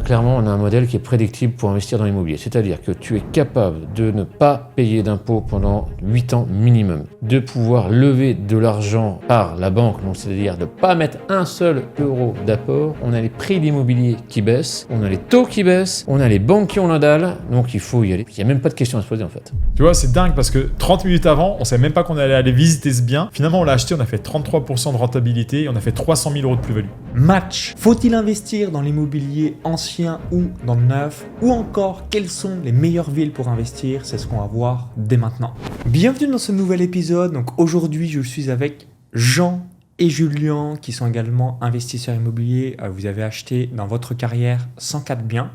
clairement, on a un modèle qui est prédictible pour investir dans l'immobilier. C'est-à-dire que tu es capable de ne pas payer d'impôts pendant 8 ans minimum, de pouvoir lever de l'argent par la banque, donc c'est-à-dire de ne pas mettre un seul euro d'apport. On a les prix d'immobilier qui baissent, on a les taux qui baissent, on a les banques qui ont la dalle, donc il faut y aller. Il n'y a même pas de question à se poser en fait. Tu vois, c'est dingue parce que 30 minutes avant, on ne savait même pas qu'on allait aller visiter ce bien. Finalement, on l'a acheté, on a fait 33% de rentabilité et on a fait 300 000 euros de plus-value. Match. Faut-il investir dans l'immobilier ancien ou dans le neuf? Ou encore, quelles sont les meilleures villes pour investir? C'est ce qu'on va voir dès maintenant. Bienvenue dans ce nouvel épisode. Donc aujourd'hui, je suis avec Jean et Julien qui sont également investisseurs immobiliers. Vous avez acheté dans votre carrière 104 biens.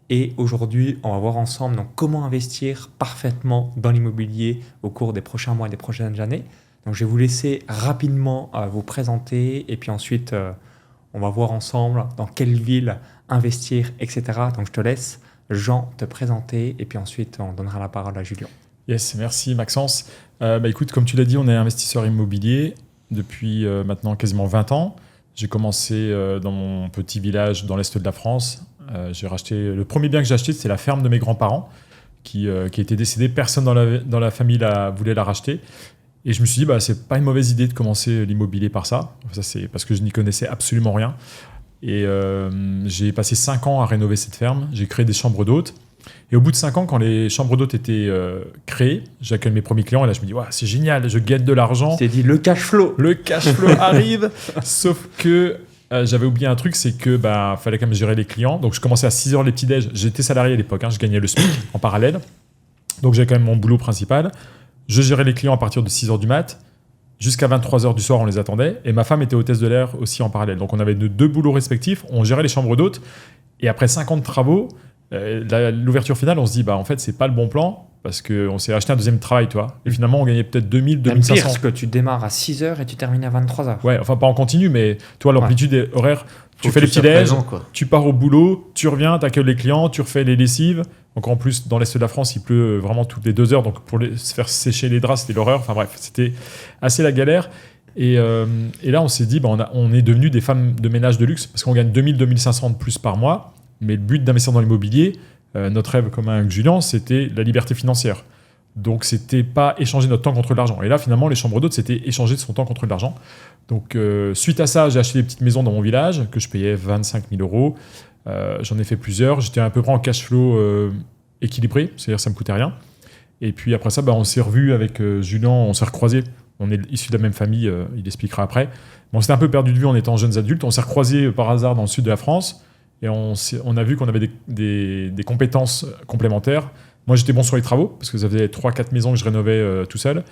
Et aujourd'hui, on va voir ensemble donc, comment investir parfaitement dans l'immobilier au cours des prochains mois et des prochaines années. Donc, je vais vous laisser rapidement vous présenter et puis ensuite, on va voir ensemble dans quelle ville investir, etc. Donc, je te laisse, Jean, te présenter et puis ensuite, on donnera la parole à Julien. Yes, merci Maxence. Écoute, comme tu l'as dit, on est investisseur immobilier depuis maintenant quasiment 20 ans. J'ai commencé dans mon petit village dans l'est de la France. J'ai racheté, le premier bien que j'ai acheté, c'est la ferme de mes grands-parents qui était décédée. Personne dans la famille voulait la racheter. Et je me suis dit, c'est pas une mauvaise idée de commencer l'immobilier par ça. Ça, c'est parce que je n'y connaissais absolument rien. Et j'ai passé 5 ans à rénover cette ferme. J'ai créé des chambres d'hôtes. Et au bout de 5 ans, quand les chambres d'hôtes étaient créées, j'accueille mes premiers clients. Et là, je me dis, c'est génial, je gagne de l'argent. Tu t'es dit, le cash flow. Le cash flow arrive. Sauf que j'avais oublié un truc, c'est que fallait quand même gérer les clients. Donc, je commençais à 6h les petits-déj. J'étais salarié à l'époque, je gagnais le SMIC en parallèle. Donc, j'avais quand même mon boulot principal. Je gérais les clients à partir de 6h du mat. Jusqu'à 23h du soir, on les attendait. Et ma femme était hôtesse de l'air aussi en parallèle. Donc, on avait 2 boulots respectifs. On gérait les chambres d'hôtes. Et après 5 ans de travaux, l'ouverture finale, on se dit, en fait, c'est pas le bon plan. Parce qu'on s'est acheté un deuxième travail, tu vois. Et finalement, on gagnait peut-être 2000, 2500. Pire, parce que tu démarres à 6h et tu termines à 23h. Ouais, enfin pas en continu, mais toi, l'amplitude horaire, tu fais les petits déj, tu pars au boulot, tu reviens, tu accueilles les clients, tu refais les lessives. Donc en plus, dans l'est de la France, il pleut vraiment toutes les 2 heures. Donc pour se faire sécher les draps, c'était l'horreur. Enfin bref, c'était assez la galère. Et là, on s'est dit, on est devenus des femmes de ménage de luxe parce qu'on gagne 2000, 2500 de plus par mois. Mais le but d'investir dans l'immobilier, notre rêve commun avec Julien, c'était la liberté financière. Donc, c'était pas échanger notre temps contre de l'argent. Et là, finalement, les chambres d'hôtes, c'était échanger son temps contre de l'argent. Donc, suite à ça, j'ai acheté des petites maisons dans mon village que je payais 25 000 euros. J'en ai fait plusieurs. J'étais à peu près en cash flow équilibré, c'est-à-dire que ça me coûtait rien. Et puis après ça, on s'est revus avec Julien, on s'est recroisés. On est issus de la même famille, il expliquera après. On s'était un peu perdu de vue en étant jeunes adultes. On s'est recroisés par hasard dans le sud de la France. Et on a vu qu'on avait des compétences complémentaires. Moi, j'étais bon sur les travaux, parce que ça faisait 3-4 maisons que je rénovais tout seul.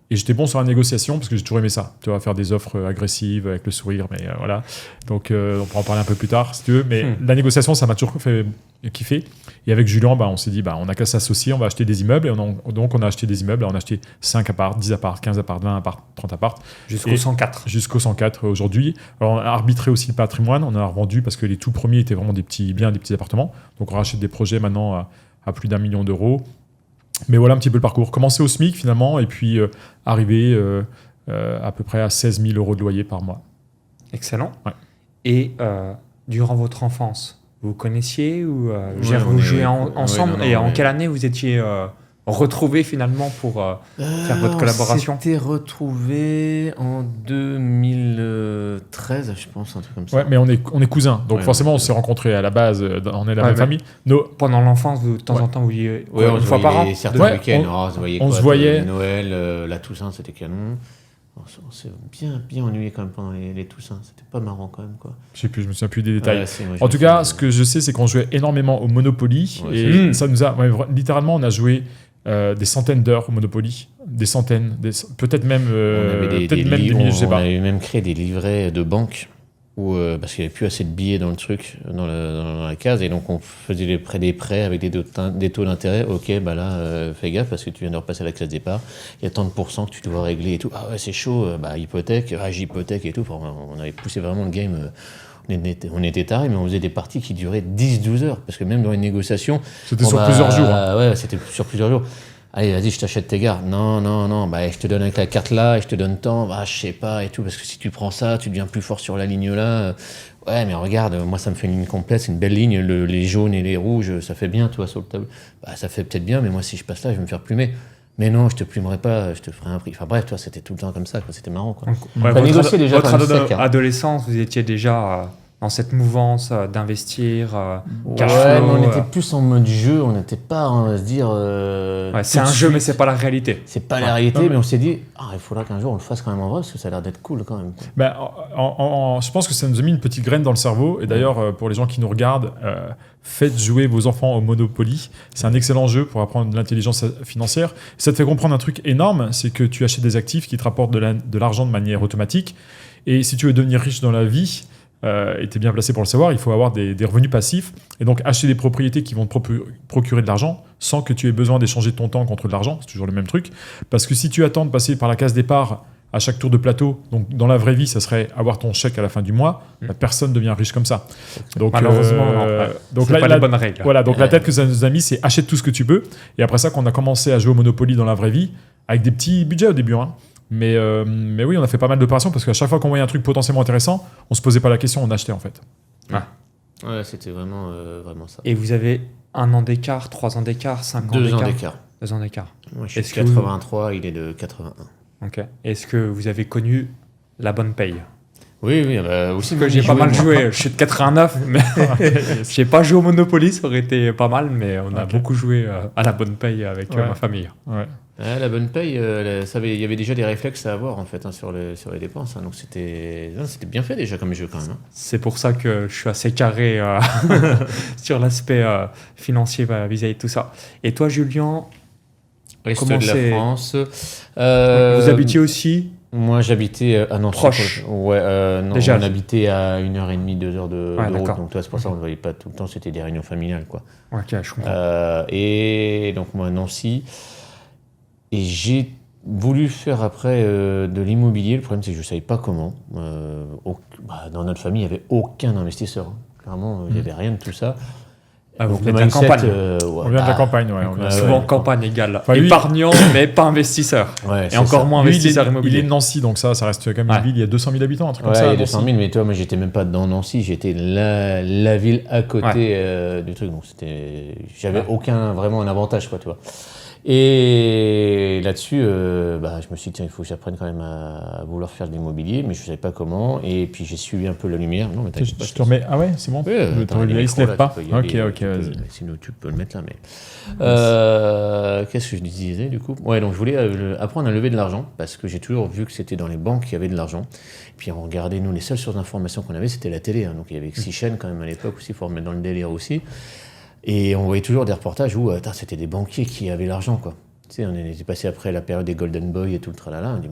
Et j'étais bon sur la négociation, parce que j'ai toujours aimé ça. Tu vois, faire des offres agressives avec le sourire, mais voilà. Donc, on pourra en parler un peu plus tard, si tu veux. Mais la négociation, ça m'a toujours fait kiffer. Et avec Julien, on s'est dit, on n'a qu'à s'associer, on va acheter des immeubles. Et donc, on a acheté des immeubles. On a acheté 5 apparts, 10 apparts, 15 apparts, 20 apparts, 30 apparts. Jusqu'au 104. Jusqu'au 104 aujourd'hui. Alors, on a arbitré aussi le patrimoine. On a revendu parce que les tout premiers étaient vraiment des petits biens, des petits appartements. Donc, on rachète des projets maintenant à plus d'1 million d'euros. Mais voilà un petit peu le parcours. Commencer au SMIC finalement et puis arriver à peu près à 16 000 euros de loyer par mois. Excellent. Ouais. Et durant votre enfance, vous connaissiez ou vous jouiez ensemble? En quelle année vous étiez retrouvés finalement pour faire votre collaboration? On s'était retrouvés en 2013, je pense, un truc comme ça. Ouais, mais on est cousins, donc forcément on s'est rencontrés à la base, on est la même famille. Pendant l'enfance, de temps en temps, vous vouliez une fois par an? Certains week-ends, on se voyait. Noël, la Toussaint, c'était canon. On s'est bien ennuyé quand même pendant les Toussaint. C'était pas marrant quand même, quoi. Je sais plus, je me souviens plus des détails. En tout cas, ce que je sais, c'est qu'on jouait énormément au Monopoly. Et ça nous a... littéralement, on a joué des centaines d'heures au Monopoly. Des centaines, peut-être même... on avait des milliers, je sais pas. On avait même créé des livrets de banque parce qu'il n'y avait plus assez de billets dans le truc, dans la case. Et donc, on faisait des prêts avec des taux d'intérêt. Ok, fais gaffe parce que tu viens de repasser à la classe départ. Il y a tant de pourcents que tu dois régler et tout. Ah ouais, c'est chaud. Hypothèque. J'hypothèque et tout. Enfin, on avait poussé vraiment le game. On était tarés, mais on faisait des parties qui duraient 10-12 heures. Parce que même dans les négociations... C'était sur plusieurs jours. Ouais, c'était sur plusieurs jours. allez, vas-y, je t'achète tes gares. Non, bah, je te donne avec la carte là, et je te donne tant, bah, je sais pas et tout, parce que si tu prends ça, tu deviens plus fort sur la ligne là. Ouais, mais regarde, moi, ça me fait une ligne complète, c'est une belle ligne, les jaunes et les rouges, ça fait bien, toi, sur le tableau. Bah, ça fait peut-être bien, mais moi, si je passe là, je vais me faire plumer. Mais non, je te plumerai pas, je te ferai un prix. Enfin bref, toi, c'était tout le temps comme ça, quoi. C'était marrant, quoi. Votre adolescence, vous étiez déjà dans cette mouvance d'investir, cash flow. Ouais, mais on était plus en mode jeu, on n'était pas à se dire... c'est un jeu, mais c'est pas la réalité. C'est pas la réalité, mais on s'est dit, il faudra qu'un jour on le fasse quand même en vrai, parce que ça a l'air d'être cool quand même. Ben, je pense que ça nous a mis une petite graine dans le cerveau, et d'ailleurs, pour les gens qui nous regardent, faites jouer vos enfants au Monopoly. C'est un excellent jeu pour apprendre de l'intelligence financière. Ça te fait comprendre un truc énorme, c'est que tu achètes des actifs qui te rapportent de l'argent de manière automatique, et si tu veux devenir riche dans la vie, et tu es bien placé pour le savoir, il faut avoir des revenus passifs et donc acheter des propriétés qui vont te procurer de l'argent sans que tu aies besoin d'échanger ton temps contre de l'argent, c'est toujours le même truc, parce que si tu attends de passer par la case départ à chaque tour de plateau, donc dans la vraie vie ça serait avoir ton chèque à la fin du mois, personne ne devient riche comme ça. Donc, malheureusement, donc là, pas les bonnes règles. Voilà, donc la tête que ça nous a mis, c'est achète tout ce que tu peux, et après ça qu'on a commencé à jouer au Monopoly dans la vraie vie avec des petits budgets au début, hein. Mais oui, on a fait pas mal d'opérations parce qu'à chaque fois qu'on voyait un truc potentiellement intéressant, on se posait pas la question, on achetait en fait. Ouais, c'était vraiment ça. Et vous avez 1 an d'écart, 3 ans d'écart, 5 ans d'écart 2 ans d'écart. 2 ans d'écart. Moi, je suis de 83, il est de 81. Ok. Est-ce que vous avez connu la bonne paye? Oui, aussi. Parce que j'ai pas mal joué. Je suis de 89, mais j'ai pas joué au Monopoly, ça aurait été pas mal, mais on a beaucoup joué à la bonne paye avec ma famille. Ouais. La bonne paye, il y avait déjà des réflexes à avoir en fait sur les dépenses, hein, donc c'était bien fait déjà comme jeu quand même. Hein. C'est pour ça que je suis assez carré sur l'aspect financier vis-à-vis de tout ça. Et toi, Julien, comment de la France. Vous habitiez aussi? Moi, j'habitais à Nancy. Proche. Non, déjà, on habitait à 1h30, 2 heures de route. Donc, toi, c'est pour ça qu'on ne voyait pas tout le temps. C'était des réunions familiales, quoi. Ok, je comprends. Et donc, moi, à Nancy. Et j'ai voulu faire après de l'immobilier. Le problème, c'est que je ne savais pas comment. Dans notre famille, il n'y avait aucun investisseur. Clairement, il n'y avait rien de tout ça. Donc, vous êtes de la campagne. On vient de la campagne, ouais. Souvent campagne égale. Épargnant, mais pas investisseur. Ouais, et encore moins investisseur immobilier. Il est de Nancy, donc ça reste quand même une ville, il y a 200 000 habitants, un truc comme ça. Il y a 200 000, mais toi, moi, j'étais même pas dans Nancy, j'étais la ville à côté du truc. Donc, j'avais aucun vraiment un avantage, quoi, tu vois. Et là-dessus, je me suis dit, tiens, il faut que j'apprenne quand même à vouloir faire de l'immobilier, mais je ne savais pas comment. Et puis, j'ai suivi un peu la lumière. Non, mais je te remets. Ah ouais, c'est bon. Oui, il ne se lève pas. Ok, vas-y. Sinon, tu peux le mettre là. Mais qu'est-ce que je disais du coup? Ouais, donc je voulais apprendre à lever de l'argent parce que j'ai toujours vu que c'était dans les banques qu'il y avait de l'argent. Et puis, on regardait, nous, les seules sources d'informations qu'on avait, c'était la télé. Hein. Donc, il y avait 6 chaînes quand même à l'époque aussi, il faut remettre dans le délire aussi. Et on voyait toujours des reportages où c'était des banquiers qui avaient l'argent, quoi. Tu sais, on était passé après la période des Golden Boy et tout le tralala. On dit,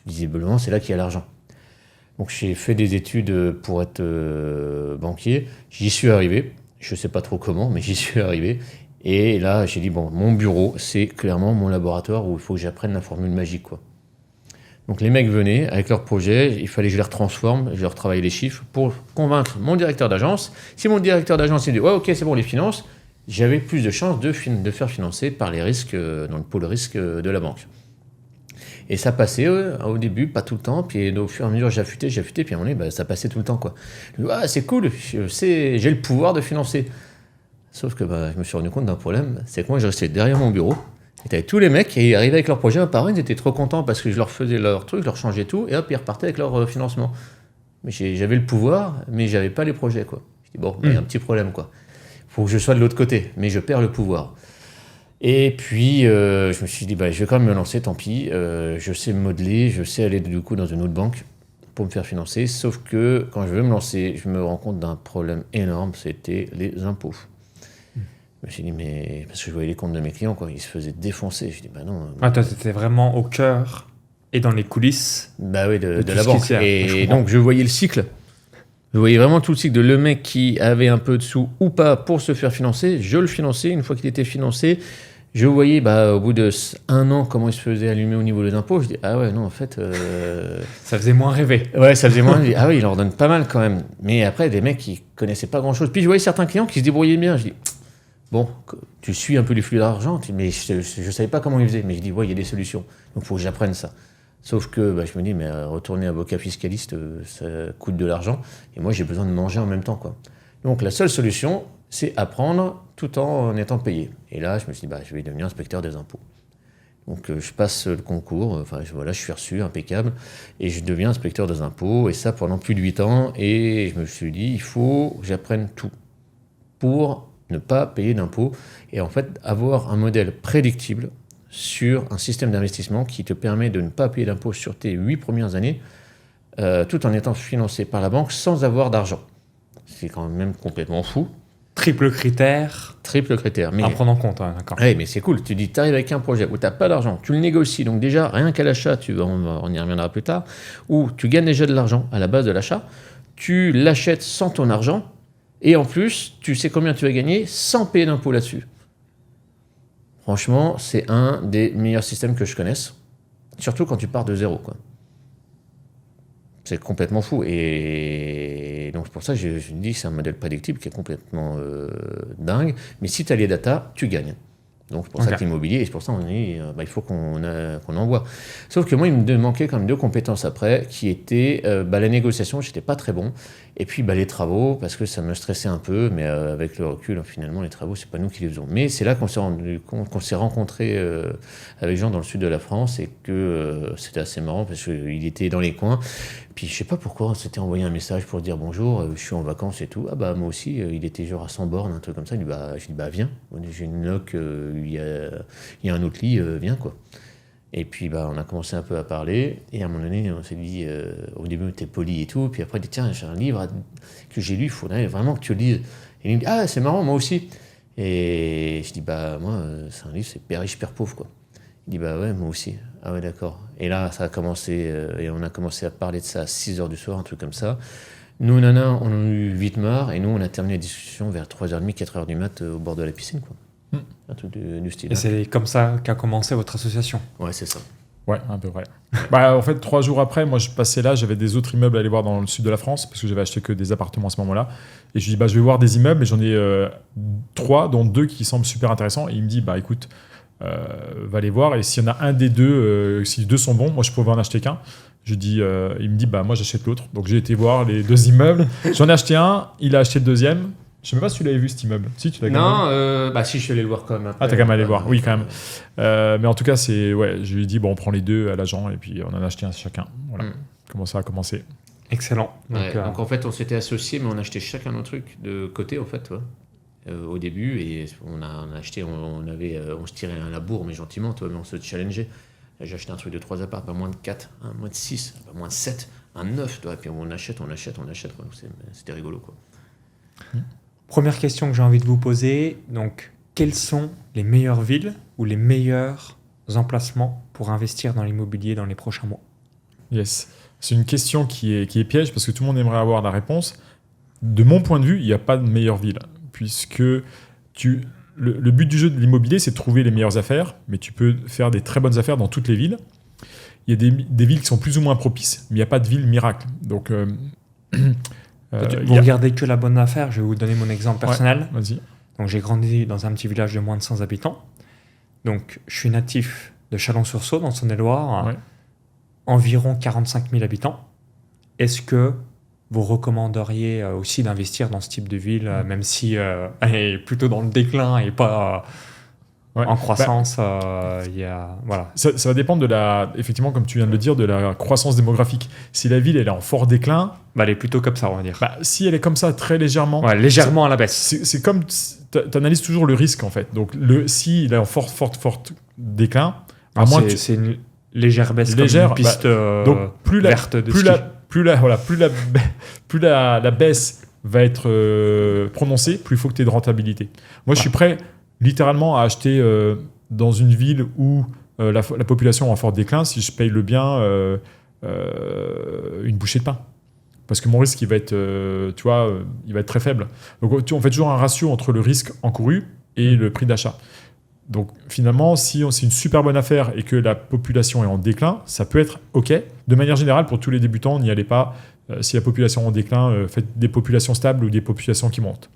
visiblement, c'est là qu'il y a l'argent. Donc, j'ai fait des études pour être banquier. J'y suis arrivé. Je ne sais pas trop comment, mais j'y suis arrivé. Et là, j'ai dit, mon bureau, c'est clairement mon laboratoire où il faut que j'apprenne la formule magique, quoi. Donc les mecs venaient avec leurs projets, il fallait que je les retransforme, je leur travaillais les chiffres pour convaincre mon directeur d'agence. Si mon directeur d'agence dit « Ouais, ok, c'est bon, les finances », j'avais plus de chances de faire financer par les risques, dans le pôle risque de la banque. Et ça passait au début, pas tout le temps, puis au fur et à mesure j'affûtais, puis à un moment donné, ça passait tout le temps, quoi. Je me dis « Ah, c'est cool, j'ai le pouvoir de financer ». Sauf que je me suis rendu compte d'un problème, c'est que moi je restais derrière mon bureau, et t'avais tous les mecs qui arrivaient avec leurs projets un par un, ils étaient trop contents parce que je leur faisais leur truc, je leur changeais tout, et hop, ils repartaient avec leur financement. Mais j'avais le pouvoir, mais j'avais pas les projets, quoi. Je dis, il y a un petit problème, quoi. Faut que je sois de l'autre côté, mais je perds le pouvoir. Et puis, je me suis dit, je vais quand même me lancer, tant pis. Je sais me modeler, je sais aller du coup dans une autre banque pour me faire financer, sauf que quand je veux me lancer, je me rends compte d'un problème énorme, c'était les impôts. Je me suis dit, mais parce que je voyais les comptes de mes clients, quoi, ils se faisaient défoncer. Je dis, non. Toi, t'étais vraiment au cœur et dans les coulisses de la banque. Et donc, je voyais le cycle. Je voyais vraiment tout le cycle de le mec qui avait un peu de sous ou pas pour se faire financer. Je le finançais. Une fois qu'il était financé, je voyais au bout d'1 an comment il se faisait allumer au niveau des impôts. Je dis, ah ouais, non, en fait. Ça faisait moins rêver. Ouais, ça faisait moins rêver. Ah oui, il leur donne pas mal quand même. Mais après, des mecs qui connaissaient pas grand chose. Puis je voyais certains clients qui se débrouillaient bien. Je dis, tu suis un peu les flux d'argent, mais je ne savais pas comment ils faisaient. Mais je dis, ouais, il y a des solutions. Donc, il faut que j'apprenne ça. Sauf que je me dis, mais retourner avocat fiscaliste, ça coûte de l'argent. Et moi, j'ai besoin de manger en même temps, quoi. Donc, la seule solution, c'est apprendre tout en étant payé. Et là, je me suis dit, je vais devenir inspecteur des impôts. Donc, je passe le concours, je suis reçu, impeccable, et je deviens inspecteur des impôts, et ça pendant plus de 8 ans. Et je me suis dit, il faut que j'apprenne tout pour ne pas payer d'impôts, et en fait, avoir un modèle prédictible sur un système d'investissement qui te permet de ne pas payer d'impôts sur tes 8 premières années, tout en étant financé par la banque sans avoir d'argent. C'est quand même complètement fou. Triple critère. Mais à prendre en compte, hein, d'accord. Oui, mais c'est cool. Tu dis, tu arrives avec un projet où tu n'as pas d'argent, tu le négocies, donc déjà, rien qu'à l'achat, on y reviendra plus tard, où tu gagnes déjà de l'argent à la base de l'achat, tu l'achètes sans ton argent, et en plus, tu sais combien tu vas gagner sans payer d'impôts là-dessus. Franchement, c'est un des meilleurs systèmes que je connaisse, surtout quand tu pars de zéro, quoi. C'est complètement fou. Et donc, c'est pour ça que je dis que c'est un modèle prédictible qui est complètement dingue. Mais si tu as les datas, tu gagnes. Donc, c'est pour ça que l'immobilier, et c'est pour ça qu'on dit il faut qu'on envoie. Sauf que moi, il me manquait quand même 2 compétences après, qui étaient la négociation, j'étais pas très bon. Et puis les travaux, parce que ça me stressait un peu, mais avec le recul, finalement, les travaux, c'est pas nous qui les faisons. Mais c'est là qu'on s'est rendu compte, qu'on s'est rencontrés avec des gens dans le sud de la France, et que c'était assez marrant, parce qu'il était dans les coins. Puis je sais pas pourquoi, on s'était envoyé un message pour dire bonjour, je suis en vacances et tout. Moi aussi, il était genre à 100 bornes, un truc comme ça. Il dit, je dis, viens, j'ai une loc, il y a un autre lit, viens, quoi. Et puis on a commencé un peu à parler, et à un moment donné, on s'est dit, au début on était poli et tout, puis après il dit, tiens, j'ai un livre que j'ai lu, il faudrait vraiment que tu le lises. Et il me dit, c'est marrant, moi aussi. Et je dis, moi, c'est un livre, c'est Père riche, Père pauvre, quoi. Il dit, ouais, moi aussi. Ah ouais, d'accord. Et là, ça a commencé, et on a commencé à parler de ça à 6h du soir, un truc comme ça. Nous, nanas, on a eu vite marre, et nous, on a terminé la discussion vers 3h30, 4h du mat, au bord de la piscine, quoi. Un truc du style. Et c'est comme ça qu'a commencé votre association. Ouais, c'est ça. Ouais, un peu vrai. En fait, 3 jours après, moi, je passais là, j'avais des autres immeubles à aller voir dans le sud de la France, parce que j'avais acheté que des appartements à ce moment-là. Et je lui dis, je vais voir des immeubles, et j'en ai 3, dont 2 qui semblent super intéressants. Et il me dit, écoute, va les voir, et s'il y en a un des deux, si les 2 sont bons, moi, je pourrais en acheter qu'un. Je dis, il me dit, moi, j'achète l'autre. Donc, j'ai été voir les 2 immeubles. J'en ai acheté un, il a acheté le deuxième. Je sais même pas si tu l'avais vu, cet immeuble. Si, tu l'as Non, si, je suis allé le voir quand même. Après, t'as quand même allé le voir, oui, quand même. Mais en tout cas, je lui ai dit, on prend les 2 à l'agent, et puis on en a acheté un chacun. Voilà. Comment ça a commencé. Excellent. Donc en fait, on s'était associés, mais on achetait chacun nos trucs de côté, en fait, au début, et on a acheté, on se tirait un labour, mais gentiment, mais on se challengeait. J'ai acheté un truc de 3 apparts, pas moins de 4, moins de 6, pas moins de 7, un 9, et puis on achète, quoi. C'était rigolo, quoi. Première question que j'ai envie de vous poser, donc quelles sont les meilleures villes ou les meilleurs emplacements pour investir dans l'immobilier dans les prochains mois? Yes. C'est une question qui est piège parce que tout le monde aimerait avoir la réponse. De mon point de vue, il n'y a pas de meilleure ville, puisque le but du jeu de l'immobilier, c'est de trouver les meilleures affaires, mais tu peux faire des très bonnes affaires dans toutes les villes. Il y a des villes qui sont plus ou moins propices, mais il n'y a pas de ville miracle. Donc... vous regardez que la bonne affaire, je vais vous donner mon exemple personnel. Ouais, vas-y. Donc, j'ai grandi dans un petit village de moins de 100 habitants. Donc, je suis natif de Chalon-sur-Saône, dans Saône-et-Loire, environ 45 000 habitants. Est-ce que vous recommanderiez aussi d'investir dans ce type de ville, même si elle est plutôt dans le déclin et pas en croissance voilà. Ça va dépendre effectivement, comme tu viens de le dire, de la croissance démographique. Si la ville elle est en fort déclin, elle est plutôt comme ça, on va dire. Si elle est comme ça, très légèrement... Ouais, légèrement à la baisse. C'est comme... Tu analyses toujours le risque, en fait. Donc, si il est en fort décin, à moins c'est une légère baisse, légère, comme une piste donc plus verte de ski. Plus la baisse va être prononcée, plus il faut que tu aies de rentabilité. Moi, je suis prêt, littéralement, à acheter dans une ville où la population est en fort déclin, si je paye le bien une bouchée de pain. Parce que mon risque, il va être, il va être très faible. Donc, on fait toujours un ratio entre le risque encouru et le prix d'achat. Donc, finalement, si c'est une super bonne affaire et que la population est en déclin, ça peut être OK. De manière générale, pour tous les débutants, n'y allez pas. Si la population est en déclin, faites des populations stables ou des populations qui montent.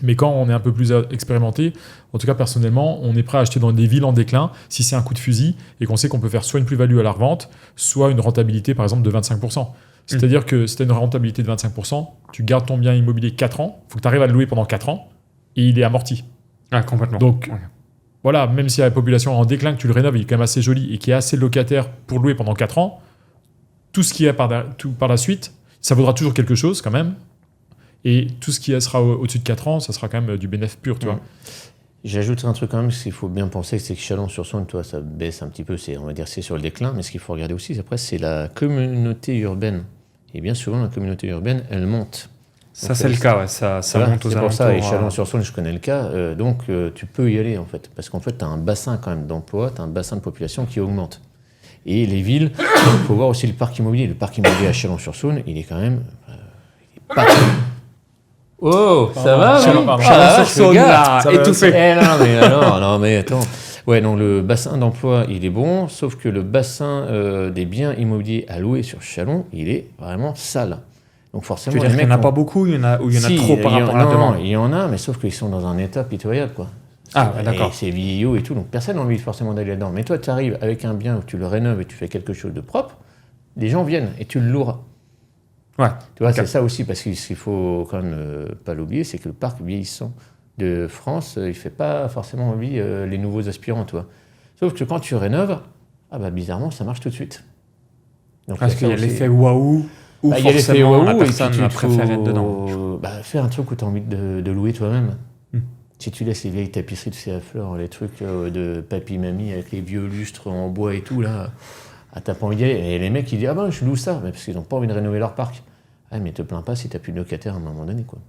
Mais quand on est un peu plus expérimenté, en tout cas personnellement, on est prêt à acheter dans des villes en déclin si c'est un coup de fusil et qu'on sait qu'on peut faire soit une plus-value à la revente, soit une rentabilité par exemple de 25%. C'est-à-dire que si tu as une rentabilité de 25%, tu gardes ton bien immobilier 4 ans, il faut que tu arrives à le louer pendant 4 ans et il est amorti. Ah, complètement. Donc voilà, même si la population est en déclin, que tu le rénoves, il est quand même assez joli et qu'il y a assez de locataires pour louer pendant 4 ans, tout ce qui est par la suite, ça vaudra toujours quelque chose quand même. Et tout ce qui sera au-dessus de 4 ans, ça sera quand même du bénéfice pur, tu vois. J'ajouterai un truc quand même, ce qu'il faut bien penser, c'est que Chalon-sur-Saône, toi, ça baisse un petit peu, on va dire c'est sur le déclin, mais ce qu'il faut regarder aussi, après, c'est la communauté urbaine. Et bien souvent, la communauté urbaine, elle monte. Ça, c'est le cas, ça monte aux alentours. C'est pour ça, et Chalon-sur-Saône, je connais le cas, donc tu peux y aller, en fait. Parce qu'en fait, tu as un bassin quand même d'emploi, tu as un bassin de population qui augmente. Et les villes, il faut voir aussi le parc immobilier. Le parc immobilier à Chalon-sur-Saône, il est quand même... il est pas... Oh, ça va, Chalon-sur-Saône, là, étouffé. Non, mais attends. Ouais, donc le bassin d'emploi, il est bon, sauf que le bassin des biens immobiliers à louer sur Chalon, il est vraiment sale. Donc forcément, tu veux dire qu'il n'y en a pas beaucoup, il y en a trop par rapport à la demande. Non, il y en a, mais sauf qu'ils sont dans un état pitoyable, quoi. D'accord. Et c'est vieillot et tout, donc personne n'a envie forcément d'aller là-dedans. Mais toi, tu arrives avec un bien où tu le rénoves et tu fais quelque chose de propre, les gens viennent et tu le loueras. Ouais. Tu vois, c'est ça aussi, parce qu'il faut quand même pas l'oublier, c'est que le parc vieillissant de France, il ne fait pas forcément envie les nouveaux aspirants, tu vois. Sauf que quand tu rénoves, bizarrement, ça marche tout de suite. Donc, parce qu'il y a l'effet waouh, ou forcément la personne préfère être dedans. Fais un truc où tu as envie de louer toi-même. Si tu laisses les vieilles tapisseries, tu sais, à fleurs, les trucs de papy-mamie avec les vieux lustres en bois et tout, là, t'as pas envie d'y aller. Et les mecs, ils disent, je loue ça, mais parce qu'ils n'ont pas envie de rénover leur parc. Mais te plains pas si t'as plus de locataires à un moment donné, quoi.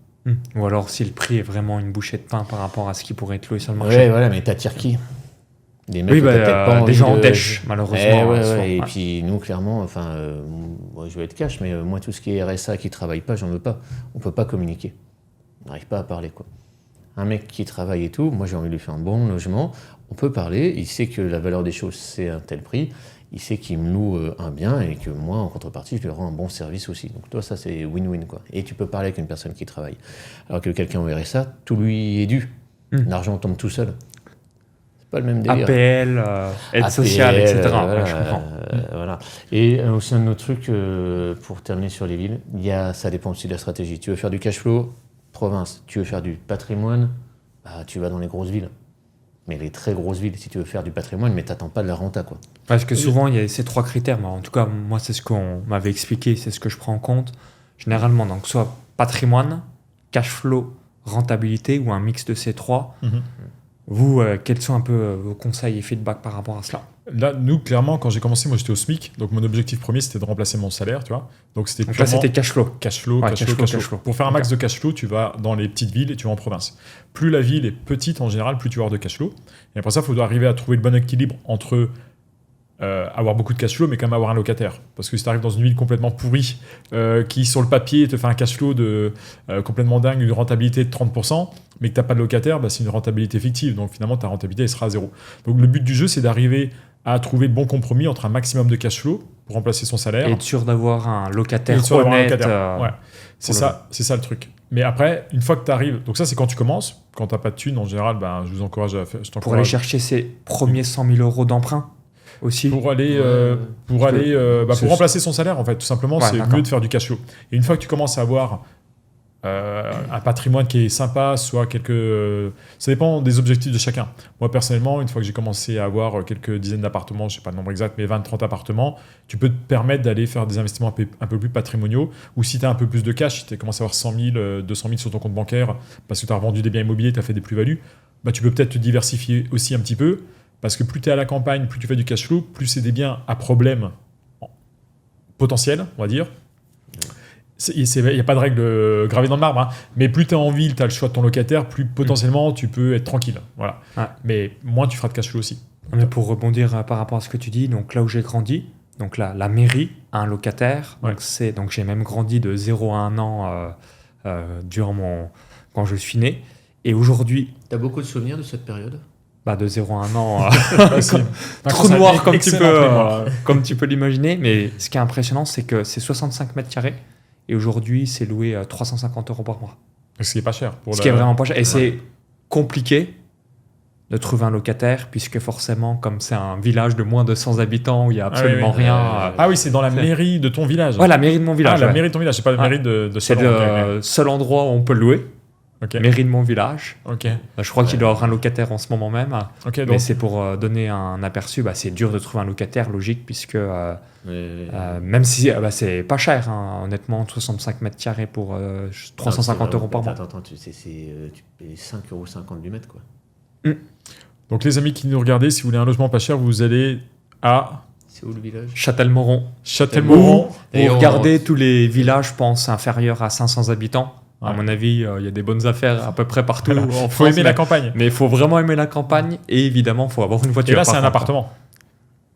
Ou alors si le prix est vraiment une bouchée de pain par rapport à ce qui pourrait être loué sur le marché. Ouais, voilà, mais t'attires qui ? Des mecs des gens en dèche, malheureusement. Et puis nous, clairement, je vais être cash, mais moi, tout ce qui est RSA qui travaille pas, j'en veux pas. On peut pas communiquer. On n'arrive pas à parler, quoi. Un mec qui travaille et tout, moi j'ai envie de lui faire un bon logement, on peut parler, il sait que la valeur des choses c'est un tel prix, il sait qu'il me loue un bien et que moi en contrepartie je lui rends un bon service aussi. Donc toi ça c'est win-win, quoi. Et tu peux parler avec une personne qui travaille. Alors que quelqu'un au RSA, tout lui est dû. L'argent tombe tout seul. C'est pas le même délire. APL, aide sociale, etc. Je comprends. Voilà. Et aussi un autre truc pour terminer sur les villes, ça dépend aussi de la stratégie. Tu veux faire du cash flow, province. Tu veux faire du patrimoine, tu vas dans les grosses villes. Mais les très grosses villes, si tu veux faire du patrimoine, mais t'attends pas de la renta, quoi. Parce que souvent, il y a ces 3 critères. Mais en tout cas, moi, c'est ce qu'on m'avait expliqué, c'est ce que je prends en compte. Généralement, donc, soit patrimoine, cash flow, rentabilité, ou un mix de ces 3. Vous, quels sont un peu vos conseils et feedbacks par rapport à cela ? Là, nous, clairement, quand j'ai commencé, moi, j'étais au SMIC. Donc, mon objectif premier, c'était de remplacer mon salaire, tu vois. Donc là, c'était cash flow. Cash flow. Pour faire un max de cash flow, tu vas dans les petites villes et tu vas en province. Plus la ville est petite, en général, plus tu vas avoir de cash flow. Et après ça, il faut arriver à trouver le bon équilibre entre avoir beaucoup de cash flow, mais quand même avoir un locataire. Parce que si tu arrives dans une ville complètement pourrie, qui, sur le papier, te fait un cash flow complètement dingue, une rentabilité de 30%, mais que tu n'as pas de locataire, c'est une rentabilité fictive. Donc, finalement, ta rentabilité, elle sera à 0. Donc, le but du jeu, c'est d'arriver à trouver le bon compromis entre un maximum de cash flow pour remplacer son salaire. Et être sûr d'avoir un locataire honnête. Ouais. C'est ça le truc. Mais après, une fois que tu arrives, donc ça c'est quand tu commences, quand tu n'as pas de thunes, en général, je vous encourage à faire. Pour aller chercher ces premiers 100 000 euros d'emprunt aussi. Pour remplacer son salaire, en fait, tout simplement, c'est mieux de faire du cash flow. Et une fois que tu commences à avoir un patrimoine qui est sympa, soit ça dépend des objectifs de chacun. Moi personnellement, une fois que j'ai commencé à avoir quelques dizaines d'appartements, je ne sais pas le nombre exact, mais 20-30 appartements, tu peux te permettre d'aller faire des investissements un peu plus patrimoniaux, ou si tu as un peu plus de cash, si tu as commencé à avoir 100 000, 200 000 sur ton compte bancaire, parce que tu as revendu des biens immobiliers, tu as fait des plus-values, tu peux peut-être te diversifier aussi un petit peu, parce que plus tu es à la campagne, plus tu fais du cash flow, plus c'est des biens à problème potentiel, on va dire. Il n'y a pas de règle gravée dans le marbre, mais plus tu es en ville, tu as le choix de ton locataire, plus potentiellement tu peux être tranquille. Voilà. Mais moins tu feras de cash flow aussi. Mais pour rebondir par rapport à ce que tu dis, donc là où j'ai grandi, donc là, la mairie a un locataire, donc j'ai même grandi de 0 à 1 an quand je suis né. Et aujourd'hui... Tu as beaucoup de souvenirs de cette période ? De 0 à 1 an, trou noir comme tu peux l'imaginer. Mais ce qui est impressionnant, c'est que c'est 65 mètres carrés. Et aujourd'hui, c'est loué 350 € par mois. Ce qui est pas cher. Ce qui est vraiment pas cher. Et c'est compliqué de trouver un locataire, puisque forcément, comme c'est un village de moins de 100 habitants où il n'y a absolument rien... oui, c'est dans la mairie de ton village. Ouais, la mairie de mon village. La mairie de ton village, c'est pas la mairie de c'est le seul endroit où on peut le louer. Mairie de mon village. Je crois qu'il doit y avoir un locataire en ce moment même. Mais c'est pour donner un aperçu. C'est dur de trouver un locataire, logique, puisque même si c'est pas cher, hein, honnêtement, 65 mètres carrés pour 350 euros par mois. Attends, tu payes 5,50 € du mètre, quoi. Donc les amis qui nous regardez, si vous voulez un logement pas cher, vous allez à... C'est où le village ? Châtellmoron. Vous regardez tous les villages, je pense, inférieurs à 500 habitants. À mon avis, il y a des bonnes affaires à peu près partout. Il faut aimer la campagne. Mais il faut vraiment aimer la campagne. Et évidemment, il faut avoir une voiture. Et là, c'est un appartement.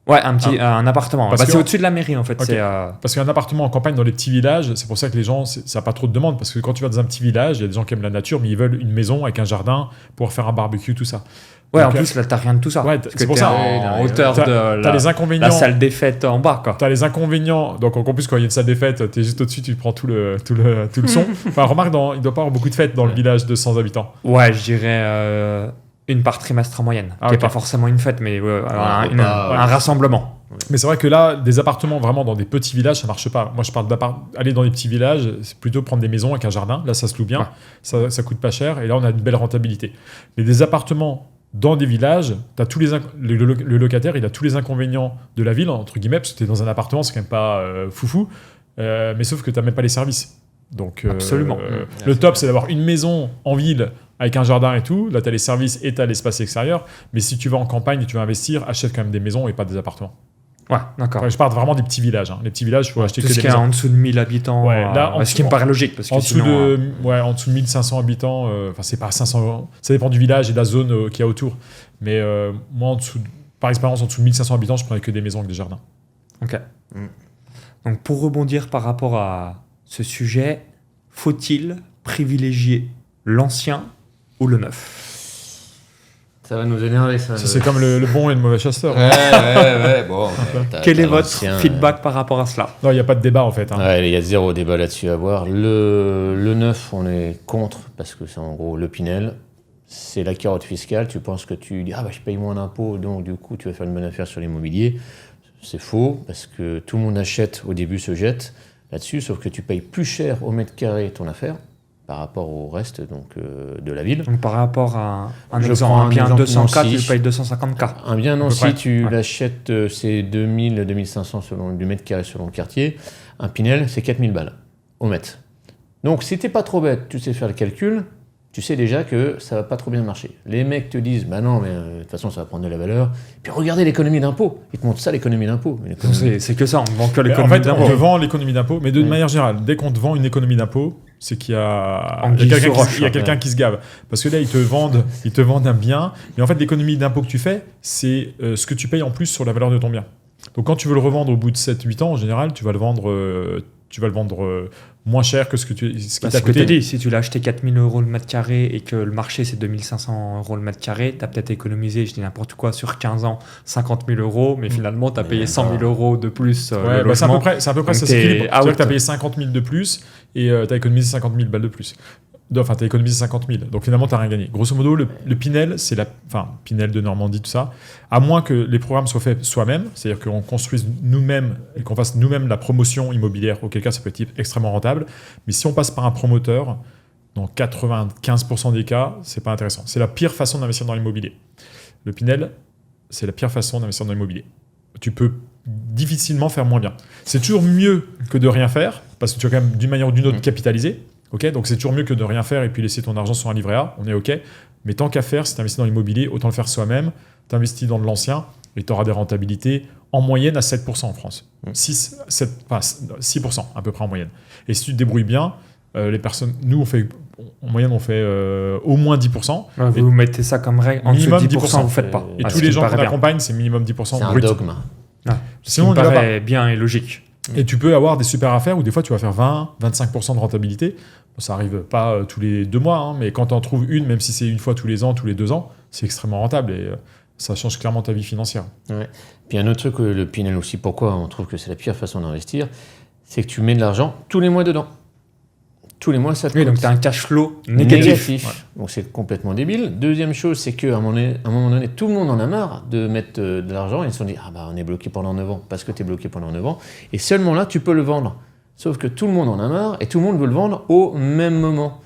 Ouais, un appartement. C'est au-dessus de la mairie, en fait. Parce qu'un appartement en campagne dans les petits villages, c'est pour ça que les gens, ça n'a pas trop de demandes. Parce que quand tu vas dans un petit village, il y a des gens qui aiment la nature, mais ils veulent une maison avec un jardin pour faire un barbecue, tout ça. Ouais, donc, en plus, là, t'as rien de tout ça. Ouais, c'est pour ça. En hauteur de les inconvénients, la salle des fêtes en bas, quoi. T'as les inconvénients. Donc, en plus, quand il y a une salle des fêtes, t'es juste au-dessus, tu prends tout le son. Enfin, remarque, il doit pas y avoir beaucoup de fêtes dans le village de 100 habitants. Ouais, je dirais une par trimestre en moyenne. Qui n'est pas forcément une fête, mais un rassemblement. Mais c'est vrai que là, des appartements vraiment dans des petits villages, ça marche pas. Moi, je parle aller dans des petits villages, c'est plutôt prendre des maisons avec un jardin. Là, ça se loue bien, ça coûte pas cher, et là, on a une belle rentabilité. Mais des appartements dans des villages, t'as le locataire, il a tous les inconvénients de la ville, entre guillemets, parce que t'es dans un appartement, c'est quand même pas foufou, mais sauf que t'as même pas les services. Donc, absolument. Le top, c'est d'avoir une maison en ville avec un jardin et tout. Là, t'as les services et t'as l'espace extérieur. Mais si tu vas en campagne et tu veux investir, achète quand même des maisons et pas des appartements. Ouais, d'accord. Enfin, je parle vraiment des petits villages. Les petits villages, il faut acheter que des maisons. Tout ce qui est en dessous de 1000 habitants, ce qui me paraît logique. Parce que en dessous de 1500 habitants, c'est pas 500, ça dépend du village et de la zone qu'il y a autour. Mais moi, par expérience, en dessous de 1500 habitants, je prenais que des maisons avec des jardins. Ok. Donc, pour rebondir par rapport à ce sujet, faut-il privilégier l'ancien ou le neuf ? Ça va nous énerver, ça. C'est comme le bon et le mauvais chasseur. Ouais. Bon, quel est votre feedback par rapport à cela ? Non, il n'y a pas de débat en fait. Il y a zéro débat là-dessus à avoir. Le neuf, on est contre parce que c'est en gros le Pinel. C'est la carotte fiscale. Tu penses que tu dis je paye moins d'impôts, donc du coup tu vas faire une bonne affaire sur l'immobilier. C'est faux parce que tout le monde achète au début, se jette là-dessus, sauf que tu payes plus cher au mètre carré ton affaire par rapport au reste de la ville. Donc par rapport à un bien 200K, tu payes 250K. Un bien Nancy, tu l'achètes, c'est 2000, 2500 du mètre carré selon le quartier. Un Pinel, c'est 4000 balles au mètre. Donc si t'es pas trop bête, tu sais faire le calcul, tu sais déjà que ça va pas trop bien marcher. Les mecs te disent, non, mais de toute façon ça va prendre de la valeur. Puis regardez l'économie d'impôt. Ils te montrent ça, l'économie d'impôt. C'est que ça, on vend que l'économie d'impôt. On te vend l'économie d'impôt, mais de manière générale, dès qu'on te vend une économie d'impôt, c'est qu'il y a quelqu'un qui se gave. Parce que là, ils te vendent un bien. Et en fait, l'économie d'impôt que tu fais, c'est ce que tu payes en plus sur la valeur de ton bien. Donc quand tu veux le revendre au bout de 7-8 ans, en général, tu vas le vendre moins cher que ce qui t'a coûté. Que dit, si tu l'as acheté 4000 € le mètre carré et que le marché c'est 2500 € le mètre carré, tu as peut-être économisé, je dis n'importe quoi, sur 15 ans, 50 000 €, mais finalement tu as payé 100 000 € de plus. C'est à peu près ça s'équilibre. C'est-à-dire que tu as payé 50 000 de plus et tu as économisé 50 000 balles de plus. Enfin, tu as économisé 50 000. Donc finalement, tu n'as rien gagné. Grosso modo, le Pinel, c'est Pinel de Normandie, tout ça. À moins que les programmes soient faits soi-même, c'est-à-dire qu'on construise nous-mêmes et qu'on fasse nous-mêmes la promotion immobilière, auquel cas ça peut être extrêmement rentable. Mais si on passe par un promoteur, dans 95% des cas, c'est pas intéressant. C'est la pire façon d'investir dans l'immobilier. Le Pinel, c'est la pire façon d'investir dans l'immobilier. Tu peux difficilement faire moins bien. C'est toujours mieux que de rien faire, parce que tu vas quand même d'une manière ou d'une autre capitaliser. Okay, donc c'est toujours mieux que de rien faire et puis laisser ton argent sur un livret A, on est OK. Mais tant qu'à faire, si tu investis dans l'immobilier, autant le faire soi-même. Tu investis dans de l'ancien et tu auras des rentabilités en moyenne à 7% en France. 6% à peu près en moyenne. Et si tu te débrouilles bien, les personnes, nous, en moyenne, on fait au moins 10%. Vous mettez ça comme règle, en dessous de 10%, vous ne faites pas. Et tous les gens qu'on accompagne, c'est minimum 10% c'est brut. C'est un dogme. Sinon, on paraît bien et logique. Et tu peux avoir des super affaires où des fois tu vas faire 20-25% de rentabilité. Bon, ça n'arrive pas tous les 2 mois, mais quand tu en trouves une, même si c'est une fois tous les ans, tous les 2 ans, c'est extrêmement rentable et ça change clairement ta vie financière. Ouais. Puis un autre truc, le Pinel aussi, pourquoi on trouve que c'est la pire façon d'investir, c'est que tu mets de l'argent tous les mois dedans. tous les mois, ça te Oui, coûte. donc tu as un cash flow négatif. Ouais. Donc c'est complètement débile. Deuxième chose, c'est qu'à un moment donné, tout le monde en a marre de mettre de l'argent. Ils se sont dit, on est bloqué pendant 9 ans, parce que tu es bloqué pendant 9 ans. Et seulement là, tu peux le vendre. Sauf que tout le monde en a marre et tout le monde veut le vendre au même moment.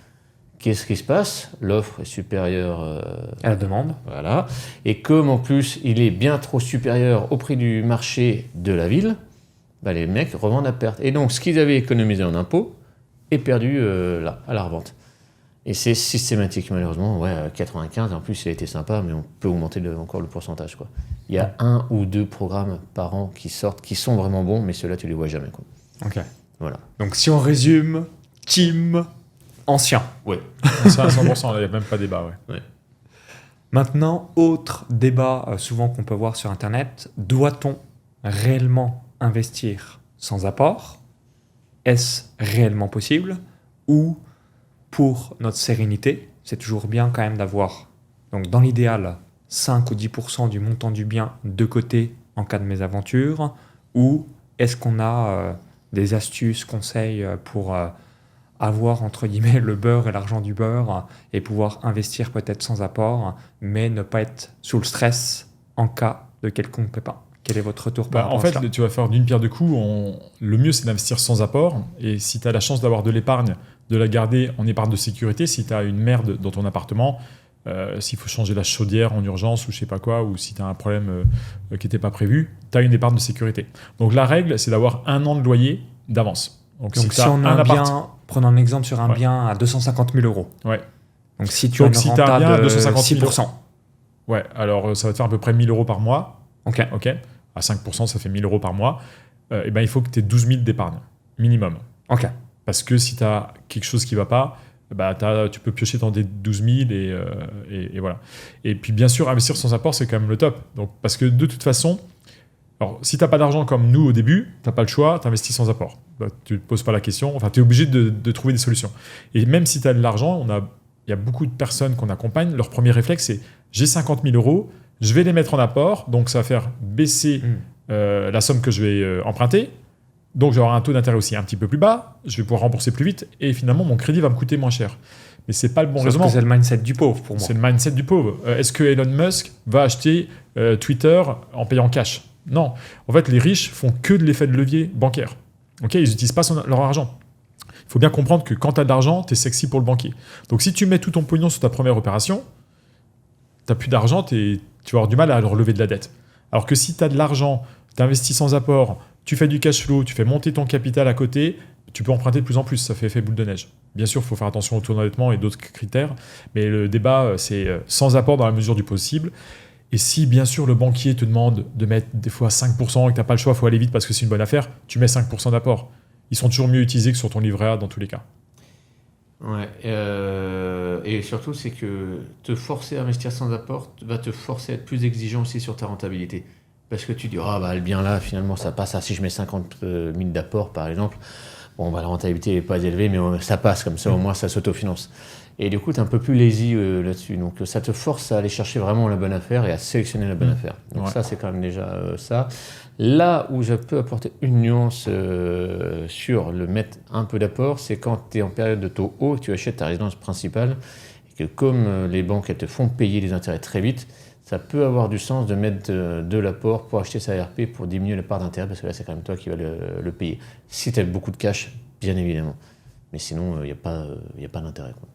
Qu'est-ce qui se passe ? L'offre est supérieure à la demande. Voilà. Et comme en plus, il est bien trop supérieur au prix du marché de la ville, les mecs revendent à perte. Et donc, ce qu'ils avaient économisé en impôts est perdu là, à la revente. Et c'est systématique, malheureusement. 95, en plus, il a été sympa, mais on peut augmenter encore le pourcentage, quoi. Il y a 1 ou 2 programmes par an qui sortent, qui sont vraiment bons, mais ceux-là, tu les vois jamais, quoi. Ok. Voilà. Donc, si on résume, team ancien. Oui. Ça, à 100%, il n'y a même pas débat. Ouais. Maintenant, autre débat souvent qu'on peut voir sur Internet, doit-on réellement investir sans apport ? Est-ce réellement possible ? Ou pour notre sérénité, c'est toujours bien quand même d'avoir, donc dans l'idéal, 5 ou 10% du montant du bien de côté en cas de mésaventure ? Ou est-ce qu'on a des astuces, conseils pour avoir entre guillemets le beurre et l'argent du beurre et pouvoir investir peut-être sans apport, mais ne pas être sous le stress en cas de quelconque pépin. Quel est votre retour par rapport à cela ? En fait, tu vas faire d'une pierre deux coups. Le mieux, c'est d'investir sans apport. Et si tu as la chance d'avoir de l'épargne, de la garder en épargne de sécurité, si tu as une merde dans ton appartement, s'il faut changer la chaudière en urgence ou je sais pas quoi, ou si tu as un problème qui n'était pas prévu, tu as une épargne de sécurité. Donc la règle, c'est d'avoir 1 an de loyer d'avance. Donc si on a un bien, prenons un exemple sur un bien à 250 000 euros. Ouais. Donc si tu as une renta bien de 250 000 6%. Ouais, alors ça va te faire à peu près 1 000 euros par mois. Ok. À 5%, ça fait 1 000 euros par mois. Il faut que tu aies 12 000 d'épargne, minimum. Ok. Parce que si tu as quelque chose qui ne va pas, tu peux piocher dans des 12 000 et voilà. Et puis bien sûr, investir sans apport, c'est quand même le top. Donc, parce que de toute façon, alors, si tu n'as pas d'argent comme nous au début, tu n'as pas le choix, tu investis sans apport. Tu ne te poses pas la question, tu es obligé de trouver des solutions. Et même si tu as de l'argent, il y a beaucoup de personnes qu'on accompagne, leur premier réflexe c'est j'ai 50 000 euros, je vais les mettre en apport, donc ça va faire baisser la somme que je vais emprunter, donc je vais avoir un taux d'intérêt aussi un petit peu plus bas, je vais pouvoir rembourser plus vite, et finalement mon crédit va me coûter moins cher. Mais c'est pas le bon raisonnement. C'est le mindset du pauvre pour moi. C'est le mindset du pauvre. Est-ce que Elon Musk va acheter Twitter en payant cash ? Non. En fait, les riches font que de l'effet de levier bancaire. Ils n'utilisent pas leur argent. Il faut bien comprendre que quand tu as de l'argent, tu es sexy pour le banquier. Donc si tu mets tout ton pognon sur ta première opération, tu n'as plus d'argent, tu vas avoir du mal à relever de la dette. Alors que si tu as de l'argent, tu investis sans apport, tu fais du cash flow, tu fais monter ton capital à côté, tu peux emprunter de plus en plus, ça fait effet boule de neige. Bien sûr, il faut faire attention au taux d'endettement et d'autres critères, mais le débat, c'est sans apport dans la mesure du possible. Et si, bien sûr, le banquier te demande de mettre des fois 5% et que tu n'as pas le choix, il faut aller vite parce que c'est une bonne affaire, tu mets 5% d'apport. Ils sont toujours mieux utilisés que sur ton livret A dans tous les cas. Ouais, et surtout, c'est que te forcer à investir sans apport va te forcer à être plus exigeant aussi sur ta rentabilité. Parce que tu dis, le bien là, finalement, ça passe. Si je mets 50 000 d'apport, par exemple, la rentabilité n'est pas élevée, mais ça passe comme ça, au moins, ça s'autofinance. Et du coup, tu es un peu plus lazy là-dessus. Donc, ça te force à aller chercher vraiment la bonne affaire et à sélectionner la bonne affaire. Donc, ça, c'est quand même déjà ça. Là où je peux apporter une nuance sur le mettre un peu d'apport, c'est quand tu es en période de taux haut et que tu achètes ta résidence principale et que comme les banques, elles te font payer les intérêts très vite, ça peut avoir du sens de mettre de l'apport pour acheter sa RP pour diminuer la part d'intérêt parce que là, c'est quand même toi qui vas le payer. Si tu as beaucoup de cash, bien évidemment. Mais sinon, il n'y a pas d'intérêt, quoi.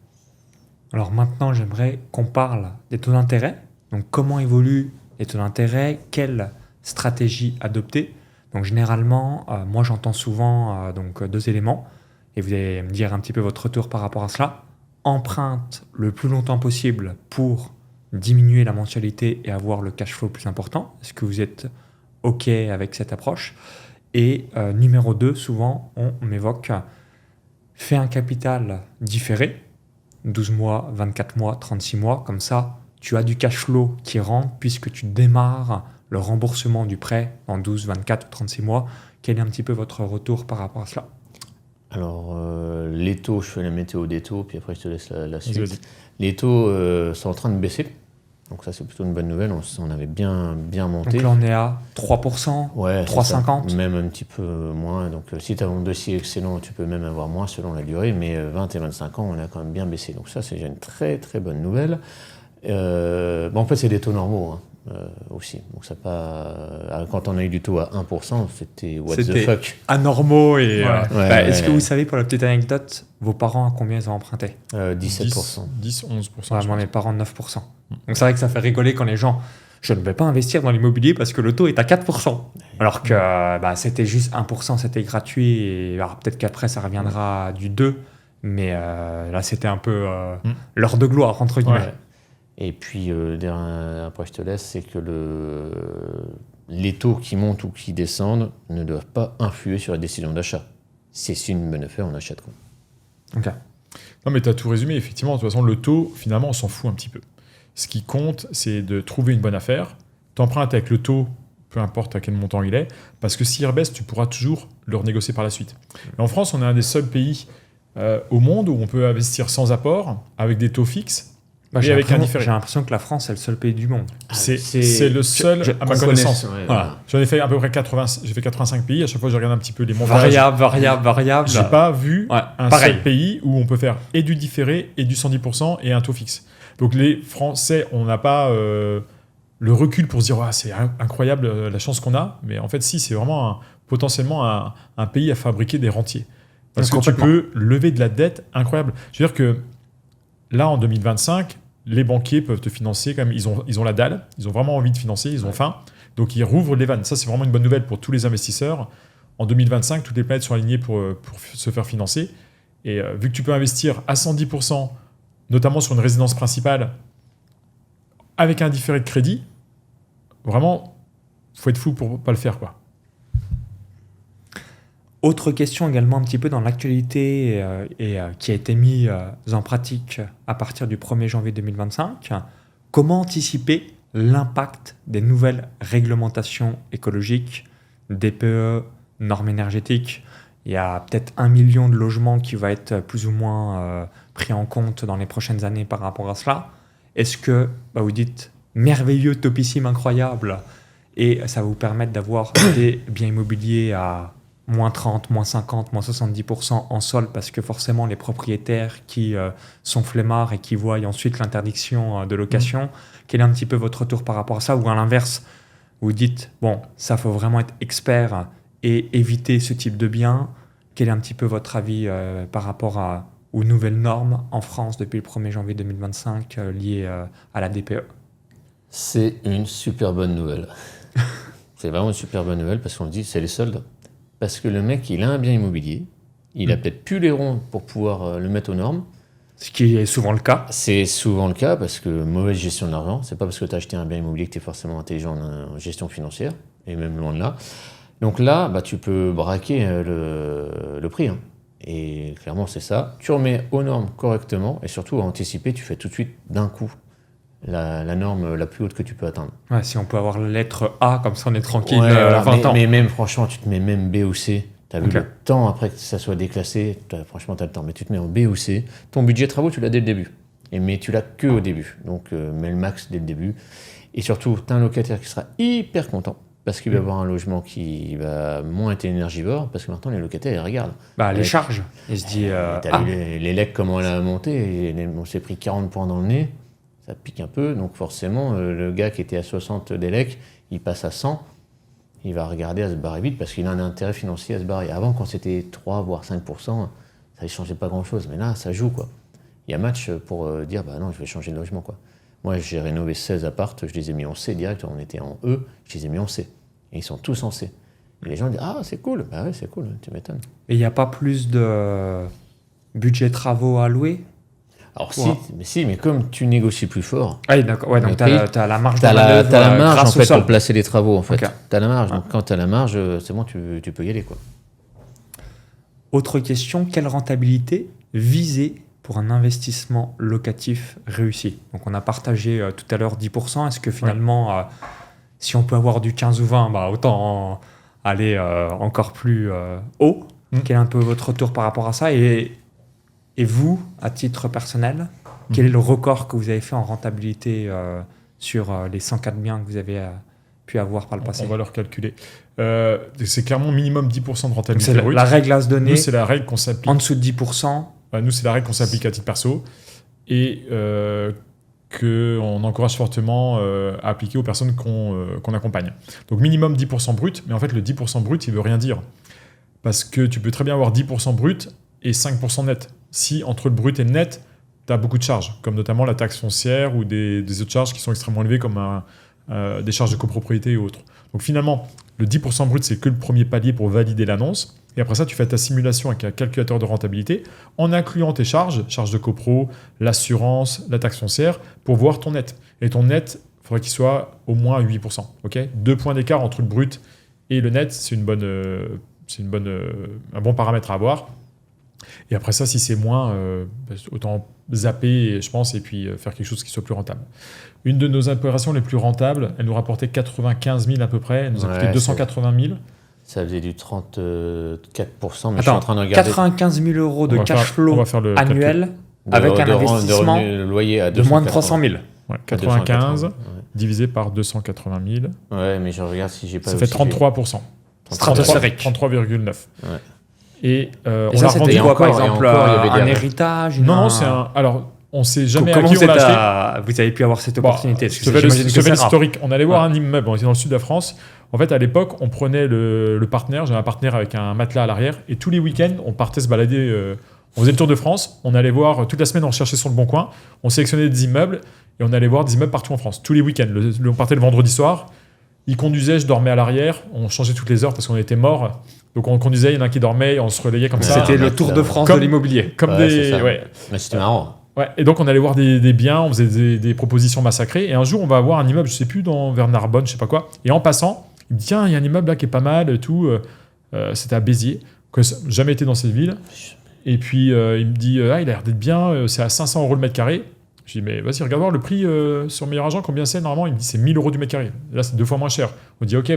Alors maintenant, j'aimerais qu'on parle des taux d'intérêt. Donc, comment évoluent les taux d'intérêt ? Quelle stratégie adopter ? Donc, généralement, moi, j'entends souvent 2 éléments. Et vous allez me dire un petit peu votre retour par rapport à cela. Emprunte le plus longtemps possible pour diminuer la mensualité et avoir le cash flow plus important. Est-ce que vous êtes OK avec cette approche ? Et numéro 2, souvent, on m'évoque fais un capital différé. 12 mois, 24 mois, 36 mois, comme ça, tu as du cash flow qui rentre puisque tu démarres le remboursement du prêt en 12, 24 ou 36 mois. Quel est un petit peu votre retour par rapport à cela ? Alors, les taux, je fais la météo des taux, puis après je te laisse la suite. Vas-y. Les taux sont en train de baisser. Donc ça, c'est plutôt une bonne nouvelle. On avait bien monté. Donc là, on est à 3%, ouais, 3,50. Même un petit peu moins. Donc si tu as un dossier excellent, tu peux même avoir moins selon la durée. Mais 20 et 25 ans, on a quand même bien baissé. Donc ça, c'est déjà une très très bonne nouvelle. En fait, c'est des taux normaux aussi. Donc ça pas. Quand on a eu du taux à 1%, c'était what the fuck. Anormaux et. Est-ce que ouais. vous savez, pour la petite anecdote, vos parents, à combien ils ont emprunté? 17%. 10-11%. Ouais, moi, mes parents, 9%. Donc c'est vrai que ça fait rigoler quand les gens. Je ne vais pas investir dans l'immobilier parce que le taux est à 4%. Alors que c'était juste 1%, c'était gratuit. Et alors, peut-être qu'après, ça reviendra du 2%. Mais là, c'était un peu l'heure de gloire, entre guillemets. Ouais. Et puis, après, je te laisse, c'est que les taux qui montent ou qui descendent ne doivent pas influer sur la décision d'achat. Si c'est une bonne affaire, on achète. Quoi. Ok. Non, mais tu as tout résumé. Effectivement, de toute façon, le taux, finalement, on s'en fout un petit peu. Ce qui compte, c'est de trouver une bonne affaire. Tu empruntes avec le taux, peu importe à quel montant il est, parce que s'il rebaisse, tu pourras toujours le renégocier par la suite. Et en France, on est un des seuls pays au monde où on peut investir sans apport, avec des taux fixes, et avec un différé. J'ai l'impression que la France est le seul pays du monde. C'est le seul, à ma connaissance. Ouais, voilà. J'en ai fait à peu près 85 pays. À chaque fois, je regarde un petit peu les montages. Variable. J'ai pas vu un pareil. seul pays où on peut faire et du différé et du 110% et un taux fixe. Donc les Français, on n'a pas le recul pour se dire c'est incroyable la chance qu'on a. Mais en fait, si, c'est vraiment potentiellement un pays à fabriquer des rentiers. Parce que tu peux lever de la dette incroyable. Je veux dire que là, en 2025, les banquiers peuvent te financer quand même. Ils ont la dalle, ils ont vraiment envie de financer, ils ont faim. Donc, ils rouvrent les vannes. Ça, c'est vraiment une bonne nouvelle pour tous les investisseurs. En 2025, toutes les planètes sont alignées pour se faire financer. Et vu que tu peux investir à 110%, notamment sur une résidence principale, avec un différé de crédit, vraiment, il faut être fou pour ne pas le faire, quoi. Autre question également un petit peu dans l'actualité qui a été mise en pratique à partir du 1er janvier 2025. Comment anticiper l'impact des nouvelles réglementations écologiques, DPE, normes énergétiques? Il y a peut-être 1 million de logements qui va être plus ou moins pris en compte dans les prochaines années par rapport à cela. Est-ce que vous dites merveilleux, topissime, incroyable, et ça va vous permettre d'avoir des biens immobiliers à moins 30, moins 50, moins 70% en sol, parce que forcément les propriétaires qui sont flemmards et qui voient ensuite l'interdiction de location, quel est un petit peu votre retour par rapport à ça? Ou à l'inverse, vous dites, bon, ça faut vraiment être expert et éviter ce type de bien. Quel est un petit peu votre avis par rapport aux nouvelles normes en France depuis le 1er janvier 2025 liées à la DPE? C'est une super bonne nouvelle. C'est vraiment une super bonne nouvelle parce qu'on dit c'est les soldes. Parce que le mec, il a un bien immobilier, il a peut-être plus les ronds pour pouvoir le mettre aux normes. Ce qui est souvent le cas. C'est souvent le cas parce que mauvaise gestion de l'argent, c'est pas parce que tu as acheté un bien immobilier que tu es forcément intelligent en gestion financière, et même loin de là. Donc là, tu peux braquer le prix. Hein. Et clairement, c'est ça. Tu remets aux normes correctement et surtout à anticiper, tu fais tout de suite d'un coup la norme la plus haute que tu peux atteindre. Ouais, si on peut avoir la lettre A, comme ça on est tranquille, voilà, 20 ans. Mais même, franchement, tu te mets même B ou C. Tu as vu le temps après que ça soit déclassé, franchement, tu as le temps. Mais tu te mets en B ou C. Ton budget de travaux, tu l'as dès le début. Mais tu l'as que au début. Donc, mets le max dès le début. Et surtout, tu as un locataire qui sera hyper content parce qu'il va avoir un logement qui va moins être énergivore. Parce que maintenant, les locataires, ils regardent. Les charges. Il se dit... T'as vu les lecs, comment elle a monté. On s'est pris 40 points dans le nez. Ça pique un peu, donc forcément, le gars qui était à 60 d'élec, il passe à 100, il va regarder à se barrer vite parce qu'il a un intérêt financier à se barrer. Avant, quand c'était 3 voire 5%, ça ne changeait pas grand-chose, mais là, ça joue, quoi. Il y a match pour dire, non, je vais changer de logement, quoi. Moi, j'ai rénové 16 appartes, je les ai mis en C direct, on était en E, je les ai mis en C. Et ils sont tous en C. Et les gens disent, c'est cool, oui, c'est cool, tu m'étonnes. Et il n'y a pas plus de budget travaux à louer? Alors mais comme tu négocies plus fort... Oui, d'accord. Ouais, donc tu as la marge de manœuvre. Tu as la marge en fait, sol. pour placer les travaux. En fait. Okay. Tu as la marge. Donc quand tu as la marge, c'est bon, tu peux y aller. Quoi. Autre question, quelle rentabilité viser pour un investissement locatif réussi? Donc on a partagé tout à l'heure 10%. Est-ce que finalement, si on peut avoir du 15 ou 20, autant aller encore plus haut? Quel est un peu votre retour par rapport à ça? Et vous, à titre personnel, quel est le record que vous avez fait en rentabilité sur les 104 biens que vous avez pu avoir par le passé? On va leur calculer. C'est clairement minimum 10% de rentabilité c'est brute. la règle à se donner. Nous, c'est la règle qu'on s'applique. En dessous de 10%. Nous, c'est la règle qu'on s'applique à titre perso et qu'on encourage fortement à appliquer aux personnes qu'on accompagne. Donc minimum 10% brut, mais en fait, le 10% brut, il ne veut rien dire. Parce que tu peux très bien avoir 10% brut et 5% net. Si entre le brut et le net, tu as beaucoup de charges, comme notamment la taxe foncière ou des autres charges qui sont extrêmement élevées, comme des charges de copropriété et autres. Donc finalement, le 10% brut, c'est que le premier palier pour valider l'annonce. Et après ça, tu fais ta simulation avec un calculateur de rentabilité en incluant tes charges de copro, l'assurance, la taxe foncière, pour voir ton net. Et ton net, il faudrait qu'il soit au moins à 8%. Okay, 2 points d'écart entre le brut et le net, c'est un bon paramètre à avoir. Et après ça, si c'est moins, autant zapper, je pense, et puis faire quelque chose qui soit plus rentable. Une de nos opérations les plus rentables, elle nous rapportait 95 000 à peu près, elle nous a coûté 280 000. Ça faisait du 34%, mais je suis en train de regarder. 95 000 euros de cash flow annuel avec un investissement de moins de 300 000. Ouais, 95 divisé par 280 000. Ouais, mais je regarde si j'ai pas. Ça fait 33%. 33,9%. Ouais. Et on a rendu quoi, par exemple, un héritage? Non, c'est un. Alors, on ne sait jamais comment à qui on l'a acheté. Vous avez pu avoir cette opportunité? Je fais l'historique. On allait voir un immeuble, on était dans le sud de la France. En fait, à l'époque, on prenait le partenaire. J'avais un partenaire avec un matelas à l'arrière. Et tous les week-ends, on partait se balader. On faisait le tour de France. On allait voir toute la semaine, on cherchait sur le bon coin. On sélectionnait des immeubles et on allait voir des immeubles partout en France. Tous les week-ends. On partait le vendredi soir. Il conduisait, je dormais à l'arrière. On changeait toutes les heures parce qu'on était morts. Donc on conduisait, il y en a un qui dormait, on se relayait comme ça. C'était le Tour de France de l'immobilier. Mais c'était marrant. Ouais, et donc on allait voir des biens, on faisait des propositions massacrées. Et un jour, on va voir un immeuble, je sais plus, vers Narbonne, je sais pas quoi. Et en passant, il me dit tiens, il y a un immeuble là qui est pas mal et tout. C'était à Béziers, que j'ai jamais été dans cette ville. Et puis il me dit il a l'air d'être bien, c'est à 500 € le mètre carré. Je dis mais vas-y, regarde voir le prix sur Meilleur Agent, combien c'est normalement. Il me dit c'est 1 000 € du mètre carré. Là, c'est 2 fois moins cher. On dit ok,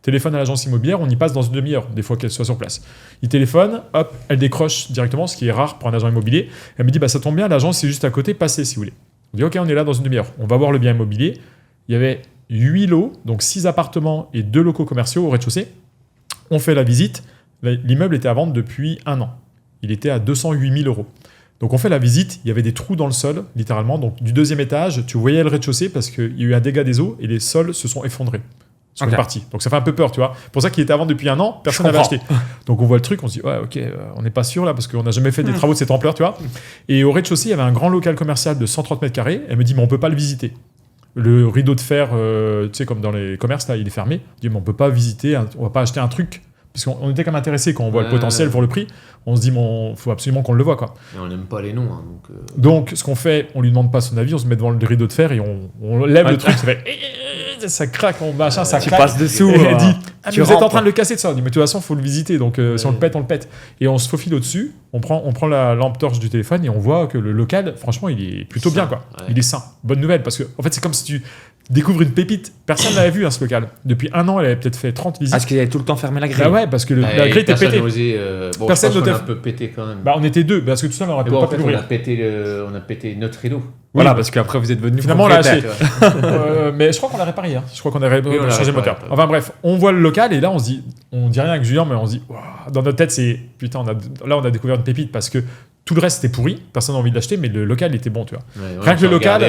téléphone à l'agence immobilière, on y passe dans une demi-heure, des fois qu'elle soit sur place. Il téléphone, hop, elle décroche directement, ce qui est rare pour un agent immobilier. Elle me dit ça tombe bien, l'agence c'est juste à côté, passez si vous voulez. On dit ok, on est là dans une demi-heure. On va voir le bien immobilier. Il y avait 8 lots, donc 6 appartements et 2 locaux commerciaux au rez-de-chaussée. On fait la visite. L'immeuble était à vendre depuis 1 an. Il était à 208 000 €. Donc on fait la visite, il y avait des trous dans le sol, littéralement. Donc du 2e étage, tu voyais le rez-de-chaussée parce qu'il y a eu un dégât des eaux et les sols se sont effondrés sur une partie. Donc ça fait un peu peur, tu vois. Pour ça qu'il était à vendre depuis 1 an, personne n'avait acheté. Donc on voit le truc, on se dit ouais ok, on n'est pas sûr là parce qu'on n'a jamais fait des travaux de cette ampleur, tu vois. Et au rez-de-chaussée, il y avait un grand local commercial de 130 mètres carrés. Elle me dit mais on peut pas le visiter. Le rideau de fer, tu sais comme dans les commerces là, il est fermé. Je dis mais on peut pas visiter, on va pas acheter un truc. Parce qu'on était quand même intéressé quand on voit le potentiel pour le prix. On se dit, il faut absolument qu'on le voit. Quoi. Et on n'aime pas les noms. Hein, donc, ce qu'on fait, on lui demande pas son avis, on se met devant le rideau de fer et on lève le truc, ça fait... Ça craque, ça craque. Tu passes dessous. Et elle dit, vous êtes en train de le casser de ça. On dit, mais de toute façon, il faut le visiter. Donc, si on le pète, on le pète. Et on se faufile au-dessus, on prend la lampe torche du téléphone et on voit que le local, franchement, il est plutôt bien. Quoi. Ouais. Il est sain. Bonne nouvelle. Parce que, en fait, c'est comme si tu découvres une pépite. Personne ne l'avait vu, ce local. Depuis 1 an, elle avait peut-être fait 30 visites. Parce qu'il avait tout le temps fermé la grille. Bah ouais, parce que la grille était pétée. Personne n'osait. On a un peu pété quand même. On était 2, parce que tout ça, on aurait pas pu l'ouvrir. On a pété notre rideau. Voilà, parce qu'après, vous êtes venu. Finalement, on l'a acheté. Mais je crois qu'on l'a réparé. Je crois qu'on a changé le moteur. Enfin bref, on voit le local et là, on se dit, on dit rien avec Julien, mais on se dit, dans notre tête, c'est putain, là, on a découvert une pépite parce que tout le reste était pourri, personne n'a envie de l'acheter, mais le local était bon, tu vois. Rien que le local,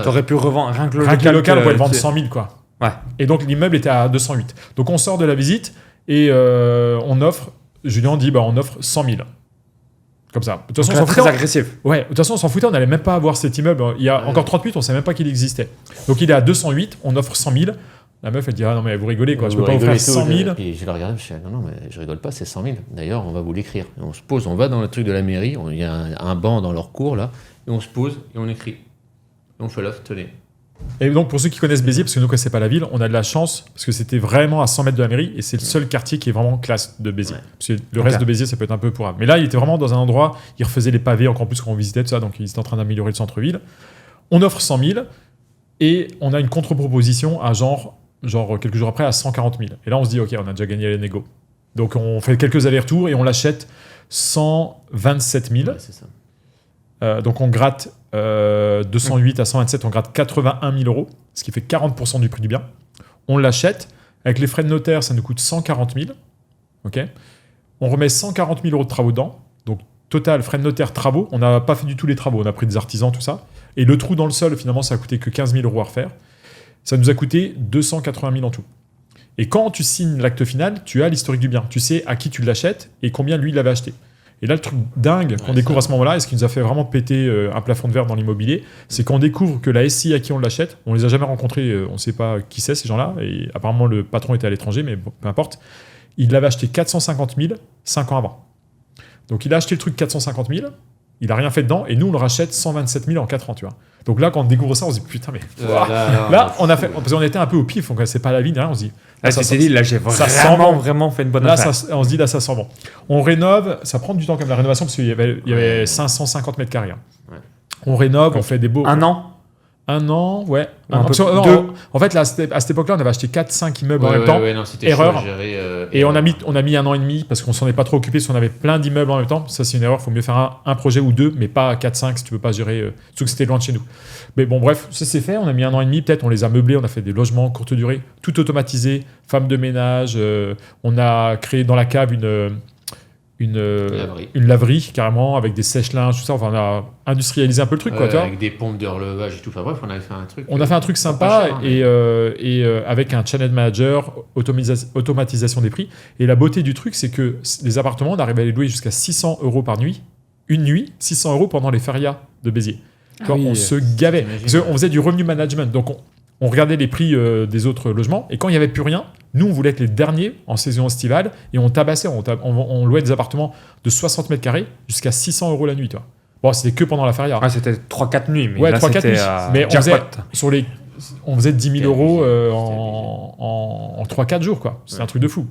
t'aurais pu revendre. Rien que le local, on pouvait le vendre 100 000, quoi. Ouais. Et donc l'immeuble était à 208. Donc on sort de la visite et on offre. Julien dit, on offre 100 000. Comme ça. De toute façon, très agressif. Ouais, de toute façon, on s'en foutait, on n'allait même pas avoir cet immeuble. Il y a encore 38, on ne savait même pas qu'il existait. Donc il est à 208, on offre 100 000. La meuf, elle dit, ah non, mais vous rigolez, quoi. Je peux pas offrir 100 000. Et je la regarde, je dis, non, mais je rigole pas, c'est 100 000. D'ailleurs, on va vous l'écrire. Et on se pose, on va dans le truc de la mairie, il y a un banc dans leur cours, là, et on se pose et on écrit. Et on fait l'offre, tenez. Et donc, pour ceux qui connaissent Béziers, parce que nous, ne connaissons pas la ville, on a de la chance, parce que c'était vraiment à 100 mètres de la mairie, et c'est le seul quartier qui est vraiment classe de Béziers. Ouais. Parce que le reste de Béziers, ça peut être un peu pourrable. Mais là, il était vraiment dans un endroit, il refaisait les pavés, encore plus quand on visitait tout ça, donc il était en train d'améliorer le centre-ville. On offre 100 000, et on a une contre-proposition à genre quelques jours après, à 140 000. Et là, on se dit, ok, on a déjà gagné les négos. Donc, on fait quelques allers-retours, et on l'achète 127 000. Ouais, c'est ça. Donc on gratte 208 à 127, on gratte 81 000 euros, ce qui fait 40% du prix du bien. On l'achète. Avec les frais de notaire, ça nous coûte 140 000. Okay, on remet 140 000 euros de travaux dedans. Donc total, frais de notaire, travaux. On n'a pas fait du tout les travaux. On a pris des artisans, tout ça. Et le trou dans le sol, finalement, ça a coûté que 15 000 euros à refaire. Ça nous a coûté 280 000 en tout. Et quand tu signes l'acte final, tu as l'historique du bien. Tu sais à qui tu l'achètes et combien lui, il l'avait acheté. Et là, le truc dingue qu'on découvre à ce moment-là, et ce qui nous a fait vraiment péter un plafond de verre dans l'immobilier, c'est qu'on découvre que la SI à qui on l'achète, on les a jamais rencontrés, on ne sait pas qui c'est ces gens-là, et apparemment le patron était à l'étranger, mais bon, peu importe. Il l'avait acheté 450 000 5 ans avant. Donc il a acheté le truc 450 000, il n'a rien fait dedans, et nous on le rachète 127 000 en 4 ans, tu vois. Donc là, quand on découvre ça, on se dit putain, mais. Là, on a fait. Parce qu'on était un peu au pif, on ne connaissait pas la vie, on se dit. Là, tu t'es dit, là, j'ai vraiment fait une bonne affaire. On se dit, là, ça sent bon. On rénove, ça prend du temps comme la rénovation, parce qu'il y avait 550 mètres carrés. Ouais. On rénove, on fait des beaux. Un an, ouais. Deux. En fait, là, à cette époque-là, on avait acheté 4-5 immeubles en même temps. Non, c'était erreur. Gérer, et on a mis 1 an et demi parce qu'on s'en est pas trop occupé. Si on avait plein d'immeubles en même temps, ça c'est une erreur. Il faut mieux faire un projet ou deux, mais pas 4-5 si tu veux pas gérer. Surtout que c'était loin de chez nous. Mais bon, bref, ça c'est fait. On a mis 1 an et demi, peut-être. On les a meublés. On a fait des logements courte durée, tout automatisé, femme de ménage. On a créé dans la cave une laverie carrément avec des sèche-linges, tout ça. Enfin, on a industrialisé un peu le truc, quoi. Avec des pompes de relevage et tout. Enfin bref, on avait fait un truc. On a fait un truc sympa et avec un channel manager, automatisation des prix. Et la beauté du truc, c'est que les appartements, on arrivait à les louer jusqu'à 600 euros par nuit. Une nuit, 600 euros pendant les férias de Béziers. On se gavait. Parce qu'on faisait du revenu management. Donc on regardait les prix des autres logements. Et quand il n'y avait plus rien, nous, on voulait être les derniers en saison estivale. Et on tabassait. On louait des appartements de 60 mètres carrés jusqu'à 600 euros la nuit. Toi. Bon, c'était que pendant la feria. Ah, c'était 3-4 nuits. Mais ouais, là, 3-4 nuits. Mais on faisait 10 000 euros en 3-4 jours. Quoi. C'était un truc de fou.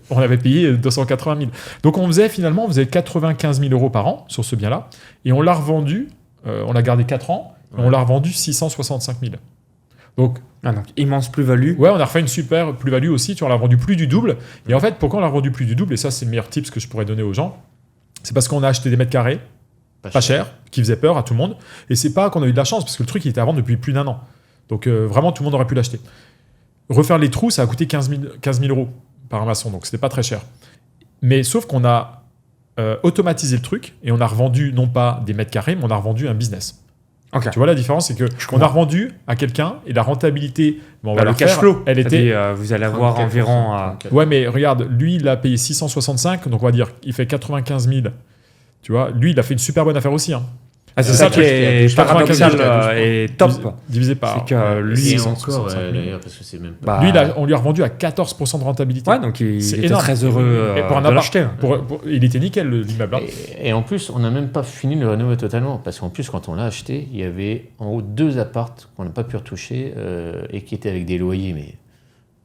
On avait payé 280 000. Donc on faisait 95 000 euros par an sur ce bien-là. Et on l'a revendu. On l'a gardé 4 ans. Et on l'a revendu 665 000. Donc immense plus-value. Ouais, on a refait une super plus-value aussi. On l'a vendu plus du double. Et en fait, pourquoi on l'a vendu plus du double? Et ça, c'est le meilleur tips que je pourrais donner aux gens. C'est parce qu'on a acheté des mètres carrés, pas cher, qui faisaient peur à tout le monde. Et c'est pas qu'on a eu de la chance, parce que le truc, il était à vendre depuis plus d'1 an. Donc vraiment, tout le monde aurait pu l'acheter. Refaire les trous, ça a coûté 15 000 euros par un maçon. Donc c'était pas très cher. Mais sauf qu'on a automatisé le truc et on a revendu non pas des mètres carrés, mais on a revendu un business. Okay. Tu vois la différence, c'est que on a revendu à quelqu'un et la rentabilité, on va le cash flow, elle était. Vous allez avoir environ. Ouais, mais regarde, lui, il a payé 665, donc on va dire il fait 95 000. Tu vois, lui, il a fait une super bonne affaire aussi. Hein. Ah, c'est ça qui est paradoxal et top. Divisé par. C'est que lui, encore, d'ailleurs, parce que c'est même pas. Lui, on lui a revendu à 14% de rentabilité. Ouais, donc il était très heureux de l'acheter. Il était nickel, l'immeuble. Et en plus, on n'a même pas fini de le rénover totalement. Parce qu'en plus, quand on l'a acheté, il y avait en haut 2 appartes qu'on n'a pas pu retoucher et qui étaient avec des loyers, mais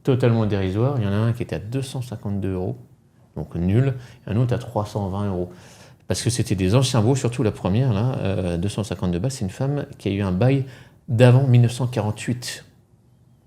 totalement dérisoires. Il y en a un qui était à 252 €, donc nul, et un autre à 320 €. Parce que c'était des anciens baux, surtout la première, là, 252 balles, c'est une femme qui a eu un bail d'avant 1948.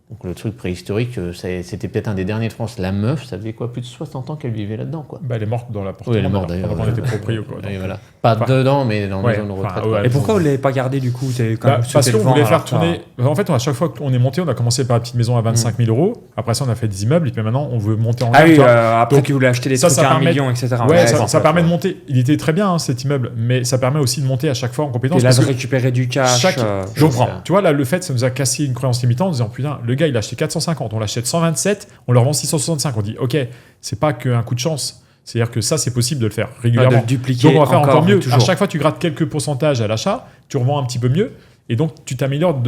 Donc le truc préhistorique, c'était peut-être un des derniers de France. La meuf, ça faisait quoi, plus de 60 ans qu'elle vivait là-dedans, quoi. Bah, elle est morte dans l'appartement. Oui, elle est morte d'ailleurs. On était proprio, quoi. Et voilà. Pas dedans, mais dans la maison de retraite. Et pourquoi vous ne l'avez pas gardé du coup? Parce qu'on voulait faire tourner. En fait, à chaque fois qu'on est monté, on a commencé par la petite maison à 25 000 €. Après ça, on a fait des immeubles. Et puis maintenant, on veut monter en gamme. Ah oui, après tu voulais acheter des trucs à 1 million, etc. Ouais, ça permet de monter. Il était très bien, cet immeuble. Mais ça permet aussi de monter à chaque fois en compétence. Et là, de récupérer du cash. Je comprends. Tu vois, là, le fait, ça nous a cassé une croyance limitante en disant putain, le gars, il a acheté 450, on l'achète 127, on leur vend 665. On dit ok, c'est pas qu'un coup de chance. C'est-à-dire que ça, c'est possible de le faire régulièrement. De le dupliquer. Donc on va faire encore mieux. Toujours. À chaque fois, tu grattes quelques pourcentages à l'achat, tu revends un petit peu mieux, et donc tu t'améliores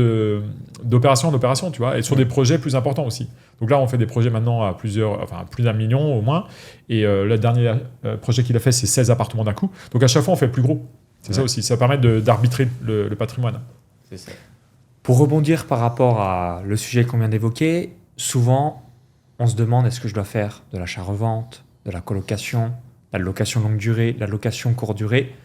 d'opération en opération, tu vois, et sur des projets plus importants aussi. Donc là, on fait des projets maintenant à plus d'1 million au moins. Et le dernier projet qu'il a fait, c'est 16 appartements d'un coup. Donc à chaque fois, on fait plus gros. C'est ça aussi. Ça permet d'arbitrer le patrimoine. C'est ça. Pour rebondir par rapport à le sujet qu'on vient d'évoquer, souvent, on se demande est-ce que je dois faire de l'achat-revente, de la colocation, la location longue durée, la location courte durée.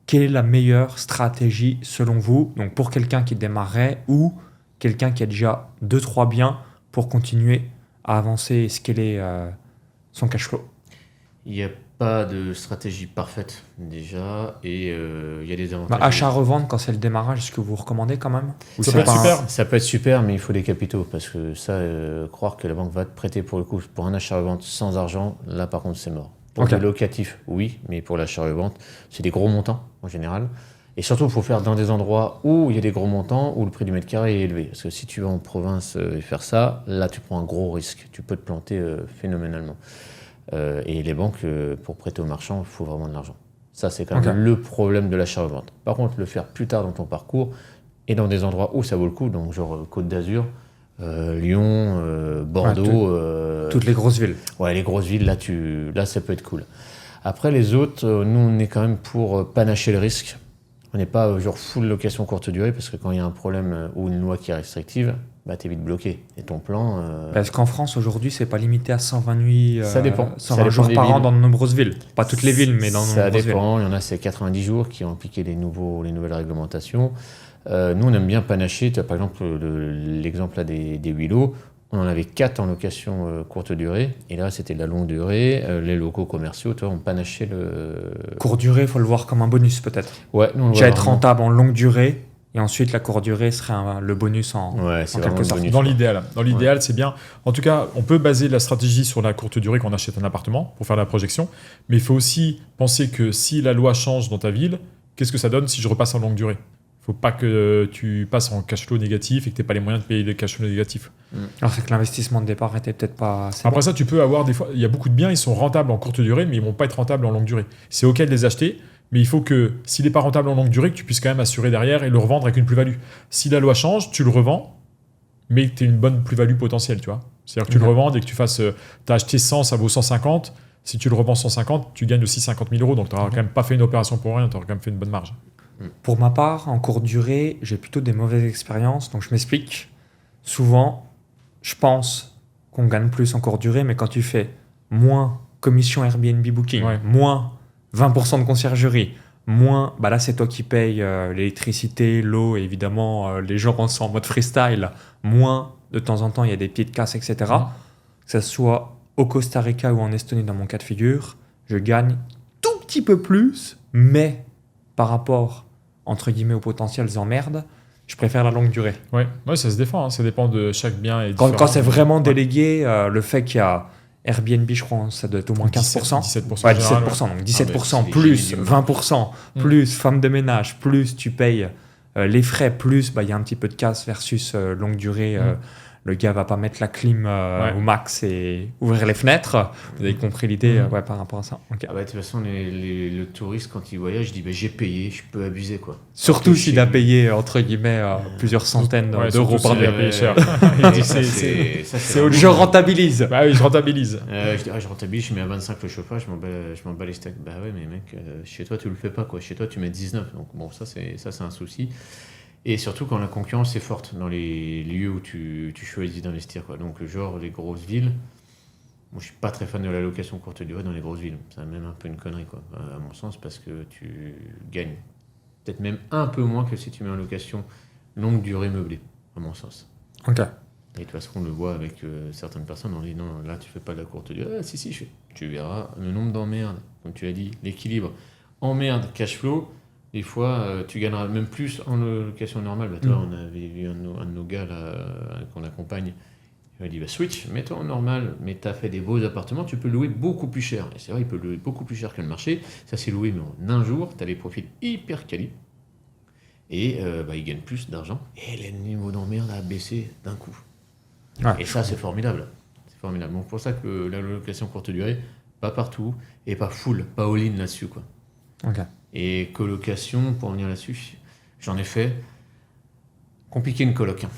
Quelle est la meilleure stratégie selon vous, donc pour quelqu'un qui démarrerait ou quelqu'un qui a déjà 2-3 biens pour continuer à avancer et scaler son cash flow? Il y a pas de stratégie parfaite déjà, et il y a des avantages. Achat-revente, quand c'est le démarrage, est-ce que vous recommandez quand même? Ça peut être super. Ça peut être super, mais il faut des capitaux, parce que ça, croire que la banque va te prêter pour le coup, pour un achat-revente sans argent, là par contre c'est mort. Pour le locatif, oui, mais pour l'achat-revente, c'est des gros montants en général. Et surtout, il faut faire dans des endroits où il y a des gros montants, où le prix du mètre carré est élevé. Parce que si tu vas en province et faire ça, là tu prends un gros risque. Tu peux te planter phénoménalement. Et les banques, pour prêter aux marchands, il faut vraiment de l'argent. Ça, c'est quand même le problème de l'achat-revente. Par contre, le faire plus tard dans ton parcours et dans des endroits où ça vaut le coup, donc genre Côte d'Azur, Lyon, Bordeaux. Toutes les grosses villes. Ouais, les grosses villes, là, ça peut être cool. Après, les autres, nous, on est quand même pour panacher le risque. On n'est pas genre full location courte durée, parce que quand il y a un problème ou une loi qui est restrictive, bah, t'es vite bloqué. Et ton plan... Parce qu'en France, aujourd'hui, c'est pas limité à 120 nuits, ça dépend. 120 jours par an dans de nombreuses villes. Pas toutes les villes, mais dans de nombreuses villes. Ça dépend. Il y en a, c'est 90 jours qui ont appliqué les nouvelles réglementations. Nous, on aime bien panacher. Tu as par exemple l'exemple là, des Willows. On en avait 4 en location courte durée. Et là, c'était de la longue durée. Les locaux commerciaux, toi, on panachait le... Courte durée, il faut le voir comme un bonus peut-être. Ouais, nous, on le Déjà voit être vraiment. rentable en longue durée. Et ensuite, la courte durée serait le bonus en quelque sorte. Dans l'idéal, c'est bien. En tout cas, on peut baser la stratégie sur la courte durée quand on achète un appartement pour faire la projection. Mais il faut aussi penser que si la loi change dans ta ville, qu'est-ce que ça donne si je repasse en longue durée? Il ne faut pas que tu passes en cash flow négatif et que tu n'aies pas les moyens de payer les cash flow négatifs. Alors c'est que l'investissement de départ était peut-être pas assez Après ça, tu peux avoir des fois... Il y a beaucoup de biens, ils sont rentables en courte durée, mais ils ne vont pas être rentables en longue durée. C'est OK de les acheter, mais il faut que, s'il n'est pas rentable en longue durée, que tu puisses quand même assurer derrière et le revendre avec une plus-value. Si la loi change, tu le revends, mais que tu aies une bonne plus-value potentielle, tu vois. C'est-à-dire que tu le revends et que tu fasses... tu as acheté 100, ça vaut 150. Si tu le revends 150, tu gagnes aussi 50 000 €. Donc, tu n'auras quand même pas fait une opération pour rien, tu auras quand même fait une bonne marge. Pour ma part, en courte durée, j'ai plutôt des mauvaises expériences. Donc je m'explique. Souvent, je pense qu'on gagne plus en courte durée, mais quand tu fais moins commission Airbnb Booking, moins 20% de conciergerie, moins, bah là c'est toi qui payes l'électricité, l'eau, et évidemment les gens sont en mode freestyle, moins de temps en temps il y a des pieds de casse, etc. Que ce soit au Costa Rica ou en Estonie dans mon cas de figure, je gagne tout petit peu plus, mais par rapport entre guillemets aux potentielles emmerdes, je préfère la longue durée. Ouais, ça se défend, hein. Ça dépend de chaque bien. Et quand c'est vraiment délégué, le fait qu'il y a Airbnb, je crois, ça doit être au moins 15%. 17%. Ouais, 17%. Donc 17% plus 20%, plus femme de ménage, plus tu payes les frais, plus il y a un petit peu de casse versus longue durée. Le gars va pas mettre la clim au max et ouvrir les fenêtres. Vous avez compris l'idée par rapport à ça. Okay. Ah bah, de toute façon, le touriste, quand il voyage, il dit j'ai payé, je peux abuser, quoi. Surtout s'il a payé, entre guillemets, plusieurs centaines d'euros par nuit. Je rentabilise. Bah oui, je rentabilise. Je rentabilise, je mets à 25 le chauffage, je m'en bats les steaks. Bah ouais, mais mec, chez toi, tu le fais pas, quoi. Chez toi, tu mets 19. Donc bon, ça, c'est un souci. Et surtout quand la concurrence est forte dans les lieux où tu choisis d'investir, quoi. Donc genre les grosses villes, moi je suis pas très fan de la location courte durée dans les grosses villes. C'est même un peu une connerie, quoi, à mon sens, parce que tu gagnes peut-être même un peu moins que si tu mets en location longue durée meublée, à mon sens. Ok. Et de toute façon on le voit avec certaines personnes, on dit non, là tu fais pas de la courte durée. Ah si, tu verras le nombre d'emmerdes, comme tu l'as dit, l'équilibre emmerde cash flow. Des fois, tu gagneras même plus en location normale. Bah, toi, on avait vu un de nos gars là, qu'on accompagne. Il m'a dit switch, mets-toi en normal, mais tu as fait des beaux appartements, tu peux louer beaucoup plus cher. Et c'est vrai, il peut louer beaucoup plus cher que le marché. Ça s'est loué, mais en un jour, tu as des profils hyper quali. Et il gagne plus d'argent. Et le niveau d'emmerde a baissé d'un coup. Ouais. Et ça, c'est formidable. C'est formidable. Donc, pour ça que la location courte durée, pas partout, et pas full, pas all-in là-dessus, quoi. Ok. Et colocation, pour revenir là-dessus, j'en ai fait. Compliqué une coloc. Hein.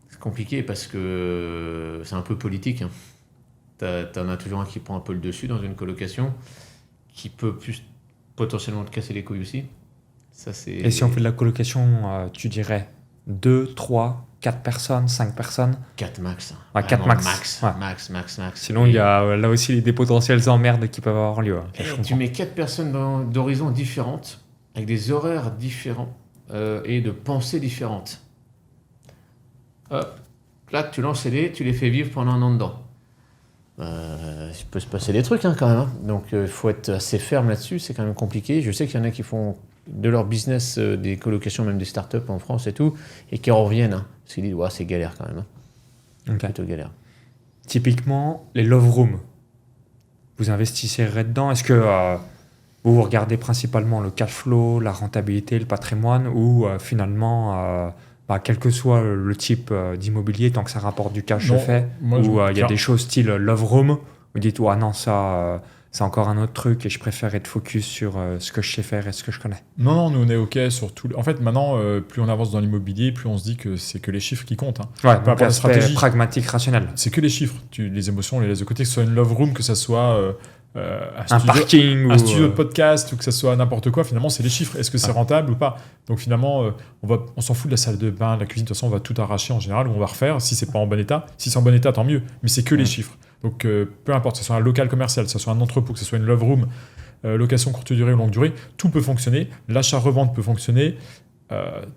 C'est compliqué parce que c'est un peu politique. Hein. T'en as toujours un qui prend un peu le dessus dans une colocation, qui peut plus potentiellement te casser les couilles aussi. Ça, c'est... Et si on fait de la colocation, tu dirais 2, 3, 4 personnes, 5 personnes? 4 max. Ouais, 4 max. Max. Sinon, il y a là aussi des potentiels emmerdes qui peuvent avoir lieu. Tu mets 4 personnes d'horizons différentes, avec des horaires différents et de pensées différentes. Hop, là, tu lances tu les fais vivre pendant un an dedans. il peut se passer des trucs quand même. Hein. Donc il faut être assez ferme là-dessus, c'est quand même compliqué. Je sais qu'il y en a qui font de leur business des colocations, même des startups en France et tout, et qui en reviennent. Hein, parce qu'ils disent, ouais, c'est galère quand même. Hein. Okay. Plutôt galère. Typiquement, les love rooms, vous investissez dedans. Est-ce que vous regardez principalement le cash flow, la rentabilité, le patrimoine, ou finalement, quel que soit le type d'immobilier, tant que ça rapporte du cash, Non, je fais, ou il y a des choses style love room, vous dites, ouais, non, ça, c'est encore un autre truc et je préfère être focus sur ce que je sais faire et ce que je connais. Non, nous on est OK sur tout. En fait, maintenant, plus on avance dans l'immobilier, plus on se dit que c'est que les chiffres qui comptent. Hein. Ouais, peu importe la stratégie. Pragmatique, rationnel. C'est que les chiffres. Les émotions, on les laisse de côté, que ce soit une love room, que ce soit un parking, un studio de podcast, ou que ce soit n'importe quoi. Finalement, c'est les chiffres. Est-ce que c'est rentable ou pas? Donc finalement, on s'en fout de la salle de bain, de la cuisine. De toute façon, on va tout arracher en général, ou on va refaire si c'est pas en bon état. Si c'est en bon état, tant mieux. Mais c'est que les chiffres. Donc peu importe, que ce soit un local commercial, que ce soit un entrepôt, que ce soit une love room, location courte durée ou longue durée, tout peut fonctionner. L'achat-revente peut fonctionner.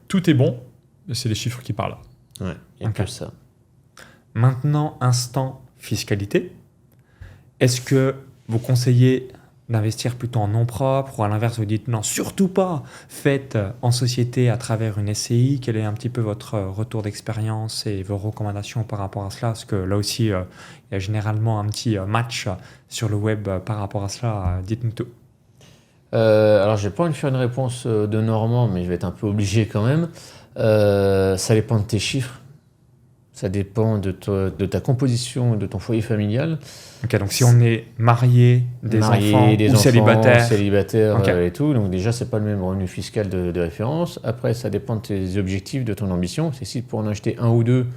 Tout est bon. C'est les chiffres qui parlent. Ouais, il n'y a que ça. Maintenant, instant fiscalité. Est-ce que vous conseillez d'investir plutôt en nom propre, ou à l'inverse, vous dites non, surtout pas, faites en société à travers une SCI? Quel est un petit peu votre retour d'expérience et vos recommandations par rapport à cela? Parce que là aussi, il y a généralement un petit match sur le web par rapport à cela. Dites-nous tout. Alors, je n'ai pas envie de faire une réponse de Normand, mais je vais être un peu obligé quand même. Ça dépend de tes chiffres. Ça dépend de ta composition, de ton foyer familial. Ok, donc si on est marié, des enfants ou célibataire okay. Et tout, donc déjà, c'est pas le même revenu fiscal de référence. Après, ça dépend de tes objectifs, de ton ambition. C'est si pour en acheter un ou deux,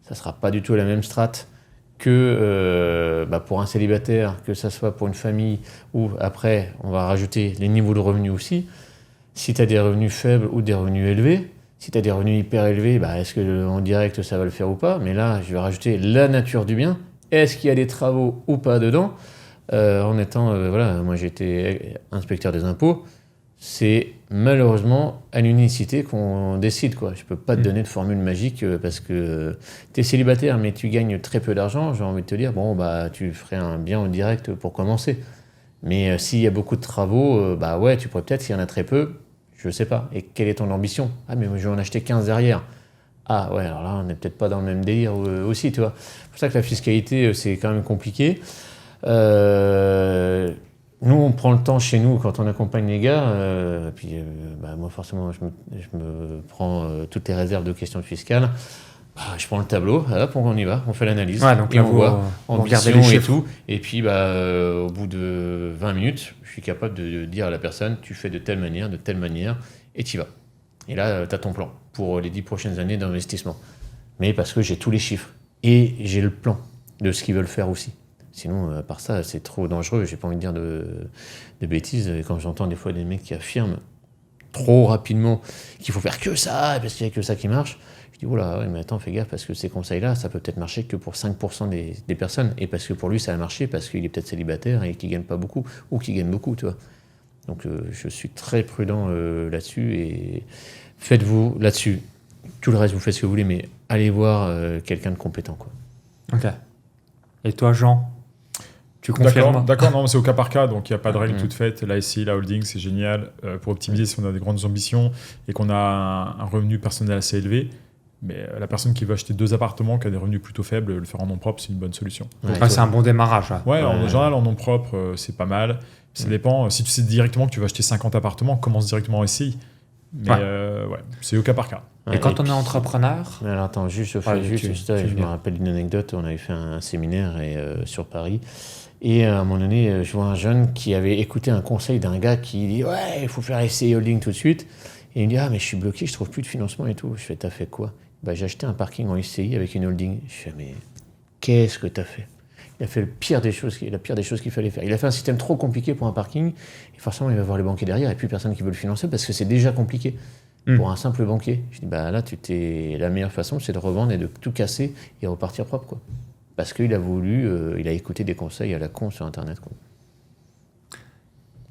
ça sera pas du tout la même strate que pour un célibataire, que ça soit pour une famille, ou après, on va rajouter les niveaux de revenus aussi. Si tu as des revenus faibles ou des revenus élevés, si tu as des revenus hyper élevés, est-ce que en direct ça va le faire ou pas? Mais là, je vais rajouter la nature du bien. Est-ce qu'il y a des travaux ou pas dedans? En étant, moi j'ai été inspecteur des impôts, c'est malheureusement à l'unicité qu'on décide, quoi. Je peux pas te donner de formule magique parce que tu es célibataire mais tu gagnes très peu d'argent. J'ai envie de te dire, tu ferais un bien en direct pour commencer. Mais s'il y a beaucoup de travaux, ouais, tu pourrais peut-être, s'il y en a très peu, je sais pas. Et quelle est ton ambition? Ah, mais je vais en acheter 15 derrière. Ah ouais, alors là, on n'est peut-être pas dans le même délire aussi, tu vois. C'est pour ça que la fiscalité, c'est quand même compliqué. Nous, on prend le temps chez nous, quand on accompagne les gars, moi, forcément, je me prends toutes les réserves de questions fiscales. Je prends le tableau, hop, on y va, on fait l'analyse. Ouais, donc et là, on voit regardez les chiffres. Et tout. Et puis, au bout de 20 minutes, je suis capable de dire à la personne, tu fais de telle manière, et tu y vas. Et là, tu as ton plan pour les 10 prochaines années d'investissement. Mais parce que j'ai tous les chiffres. Et j'ai le plan de ce qu'ils veulent faire aussi. Sinon, à part ça, c'est trop dangereux. J'ai pas envie de dire de bêtises. Et quand j'entends des fois des mecs qui affirment trop rapidement qu'il faut faire que ça, parce qu'il n'y a que ça qui marche, je dis, oula, mais attends, fais gaffe, parce que ces conseils-là, ça peut peut-être marcher que pour 5% des personnes. Et parce que pour lui, ça a marché, parce qu'il est peut-être célibataire et qu'il ne gagne pas beaucoup, ou qu'il gagne beaucoup, tu vois. Donc, je suis très prudent là-dessus, et faites-vous là-dessus. Tout le reste, vous faites ce que vous voulez, mais allez voir quelqu'un de compétent, quoi. Ok. Et toi, Jean, tu confirmes? D'accord, non, c'est au cas par cas, donc il n'y a pas de règle toute faite. La SCI, la holding, c'est génial pour optimiser si on a des grandes ambitions et qu'on a un revenu personnel assez élevé. Mais la personne qui veut acheter 2 appartements, qui a des revenus plutôt faibles, le faire en nom propre, c'est une bonne solution. C'est un bon démarrage. Ouais, en général, en nom propre, c'est pas mal. Ça dépend. Si tu sais directement que tu vas acheter 50 appartements, commence directement en SCI. Mais c'est au cas par cas. Et quand on est entrepreneur... Alors attends, je me rappelle d'une anecdote. On avait fait un séminaire sur Paris. Et à un moment donné, je vois un jeune qui avait écouté un conseil d'un gars qui dit « Ouais, il faut faire SCI Holding tout de suite ». Et il me dit « Ah, mais je suis bloqué, je trouve plus de financement et tout ». Je fais « T'as fait quoi ?» J'ai acheté un parking en SCI avec une holding. Je fais « Mais qu'est-ce que t'as fait ?» Il a fait la pire des choses qu'il fallait faire. Il a fait un système trop compliqué pour un parking. Et forcément, il va voir les banquiers derrière et plus personne qui veut le financer parce que c'est déjà compliqué pour un simple banquier. Je dis, là, la meilleure façon, c'est de revendre et de tout casser et repartir propre, quoi. Parce qu'il a voulu, il a écouté des conseils à la con sur Internet, quoi.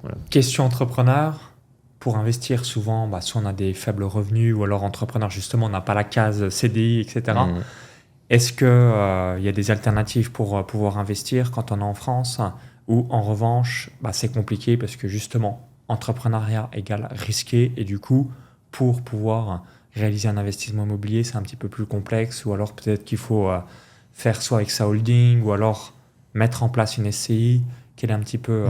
Voilà. Question entrepreneur. Pour investir, souvent, soit on a des faibles revenus ou alors entrepreneur, justement, on n'a pas la case CDI, etc. Est-ce qu'il y a des alternatives pour pouvoir investir quand on est en France, ou en revanche, c'est compliqué parce que justement, entrepreneuriat égale risqué, et du coup, pour pouvoir réaliser un investissement immobilier, c'est un petit peu plus complexe, ou alors peut-être qu'il faut faire soit avec sa holding, ou alors mettre en place une SCI. Quel est un petit peu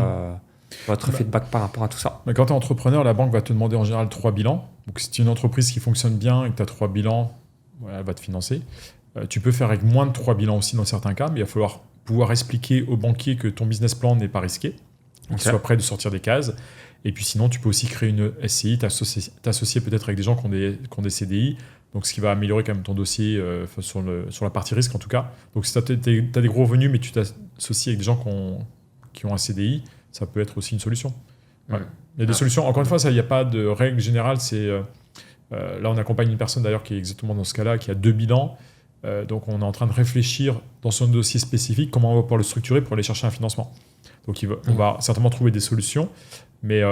votre feedback par rapport à tout ça? Mais quand tu es entrepreneur, la banque va te demander en général 3 bilans. Donc si tu es une entreprise qui fonctionne bien et que tu as 3 bilans, elle va te financer. Tu peux faire avec moins de 3 bilans aussi dans certains cas, mais il va falloir pouvoir expliquer au banquier que ton business plan n'est pas risqué, qu'il soit prêt de sortir des cases. Et puis sinon, tu peux aussi créer une SCI, t'associer peut-être avec des gens qui ont des CDI, donc ce qui va améliorer quand même ton dossier sur la partie risque en tout cas. Donc si tu as des gros revenus, mais tu t'associes avec des gens qui ont un CDI, ça peut être aussi une solution. Ouais. Il y a des solutions. Encore une fois, il n'y a pas de règle générale. Là, on accompagne une personne d'ailleurs qui est exactement dans ce cas-là, qui a 2 bilans. Donc on est en train de réfléchir dans son dossier spécifique comment on va pouvoir le structurer pour aller chercher un financement. Donc on va certainement trouver des solutions, mais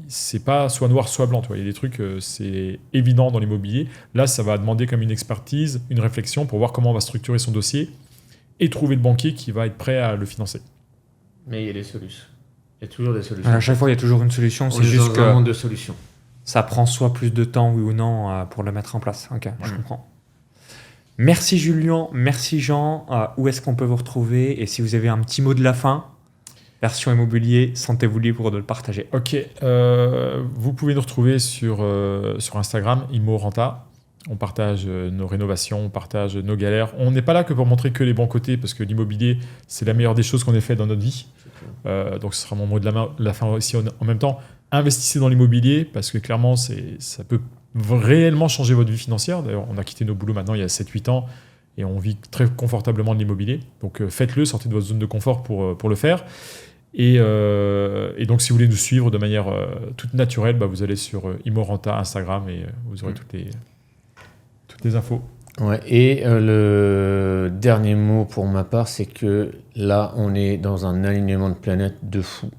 c'est pas soit noir soit blanc. Il y a des trucs, c'est évident dans l'immobilier. Là, ça va demander comme une expertise, une réflexion pour voir comment on va structurer son dossier et trouver le banquier qui va être prêt à le financer. Mais il y a des solutions. Il y a toujours des solutions. À chaque fois, il y a toujours une solution. C'est juste un monde de solutions. Ça prend soit plus de temps, oui ou non, pour le mettre en place. Ok, je comprends. Merci Julien, merci Jean. Où est-ce qu'on peut vous retrouver? Et si vous avez un petit mot de la fin, version immobilier, sentez-vous libre de le partager. Ok, vous pouvez nous retrouver sur Instagram, ImmoRenta. On partage nos rénovations, on partage nos galères. On n'est pas là que pour montrer que les bons côtés, parce que l'immobilier, c'est la meilleure des choses qu'on ait fait dans notre vie. Donc ce sera mon mot de la fin aussi. En même temps, investissez dans l'immobilier, parce que clairement, ça peut réellement changer votre vie financière. D'ailleurs, on a quitté nos boulots maintenant il y a 7-8 ans, et on vit très confortablement de l'immobilier. Donc faites-le, sortez de votre zone de confort pour le faire. Et donc, si vous voulez nous suivre de manière toute naturelle, vous allez sur ImmoRenta Instagram et vous aurez toutes les infos. Ouais, et le dernier mot pour ma part, c'est que là, on est dans un alignement de planète de fou.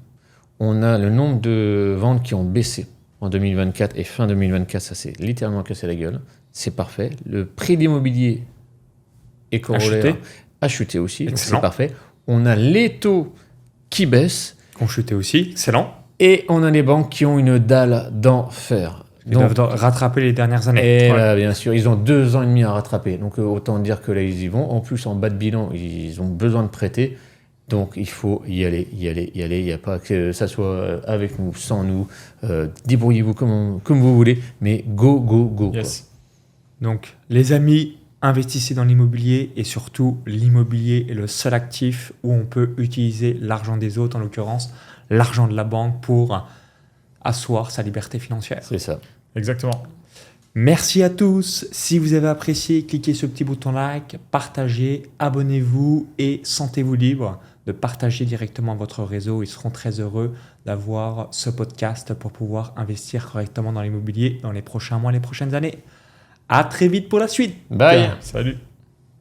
On a le nombre de ventes qui ont baissé en 2024 et fin 2024, ça s'est littéralement cassé la gueule. C'est parfait. Le prix de l'immobilier est corollaire, a chuté aussi, donc c'est parfait. On a les taux qui baissent. Qui ont chuté aussi, excellent. Et on a les banques qui ont une dalle d'enfer. Ils doivent rattraper les dernières années. Et là, bien sûr, ils ont 2 ans et demi à rattraper. Donc autant dire que là, ils y vont. En plus, en bas de bilan, ils ont besoin de prêter. Donc il faut y aller. Il n'y a pas que ça soit avec nous, sans nous. Débrouillez-vous comme vous voulez, mais go. Yes. Donc les amis, investissez dans l'immobilier, et surtout, l'immobilier est le seul actif où on peut utiliser l'argent des autres, en l'occurrence l'argent de la banque, pour asseoir sa liberté financière. C'est ça. Exactement. Merci à tous. Si vous avez apprécié, cliquez sur le petit bouton like, partagez, abonnez-vous et sentez-vous libre de partager directement votre réseau. Ils seront très heureux d'avoir ce podcast pour pouvoir investir correctement dans l'immobilier dans les prochains mois, les prochaines années. À très vite pour la suite. Bye. Salut.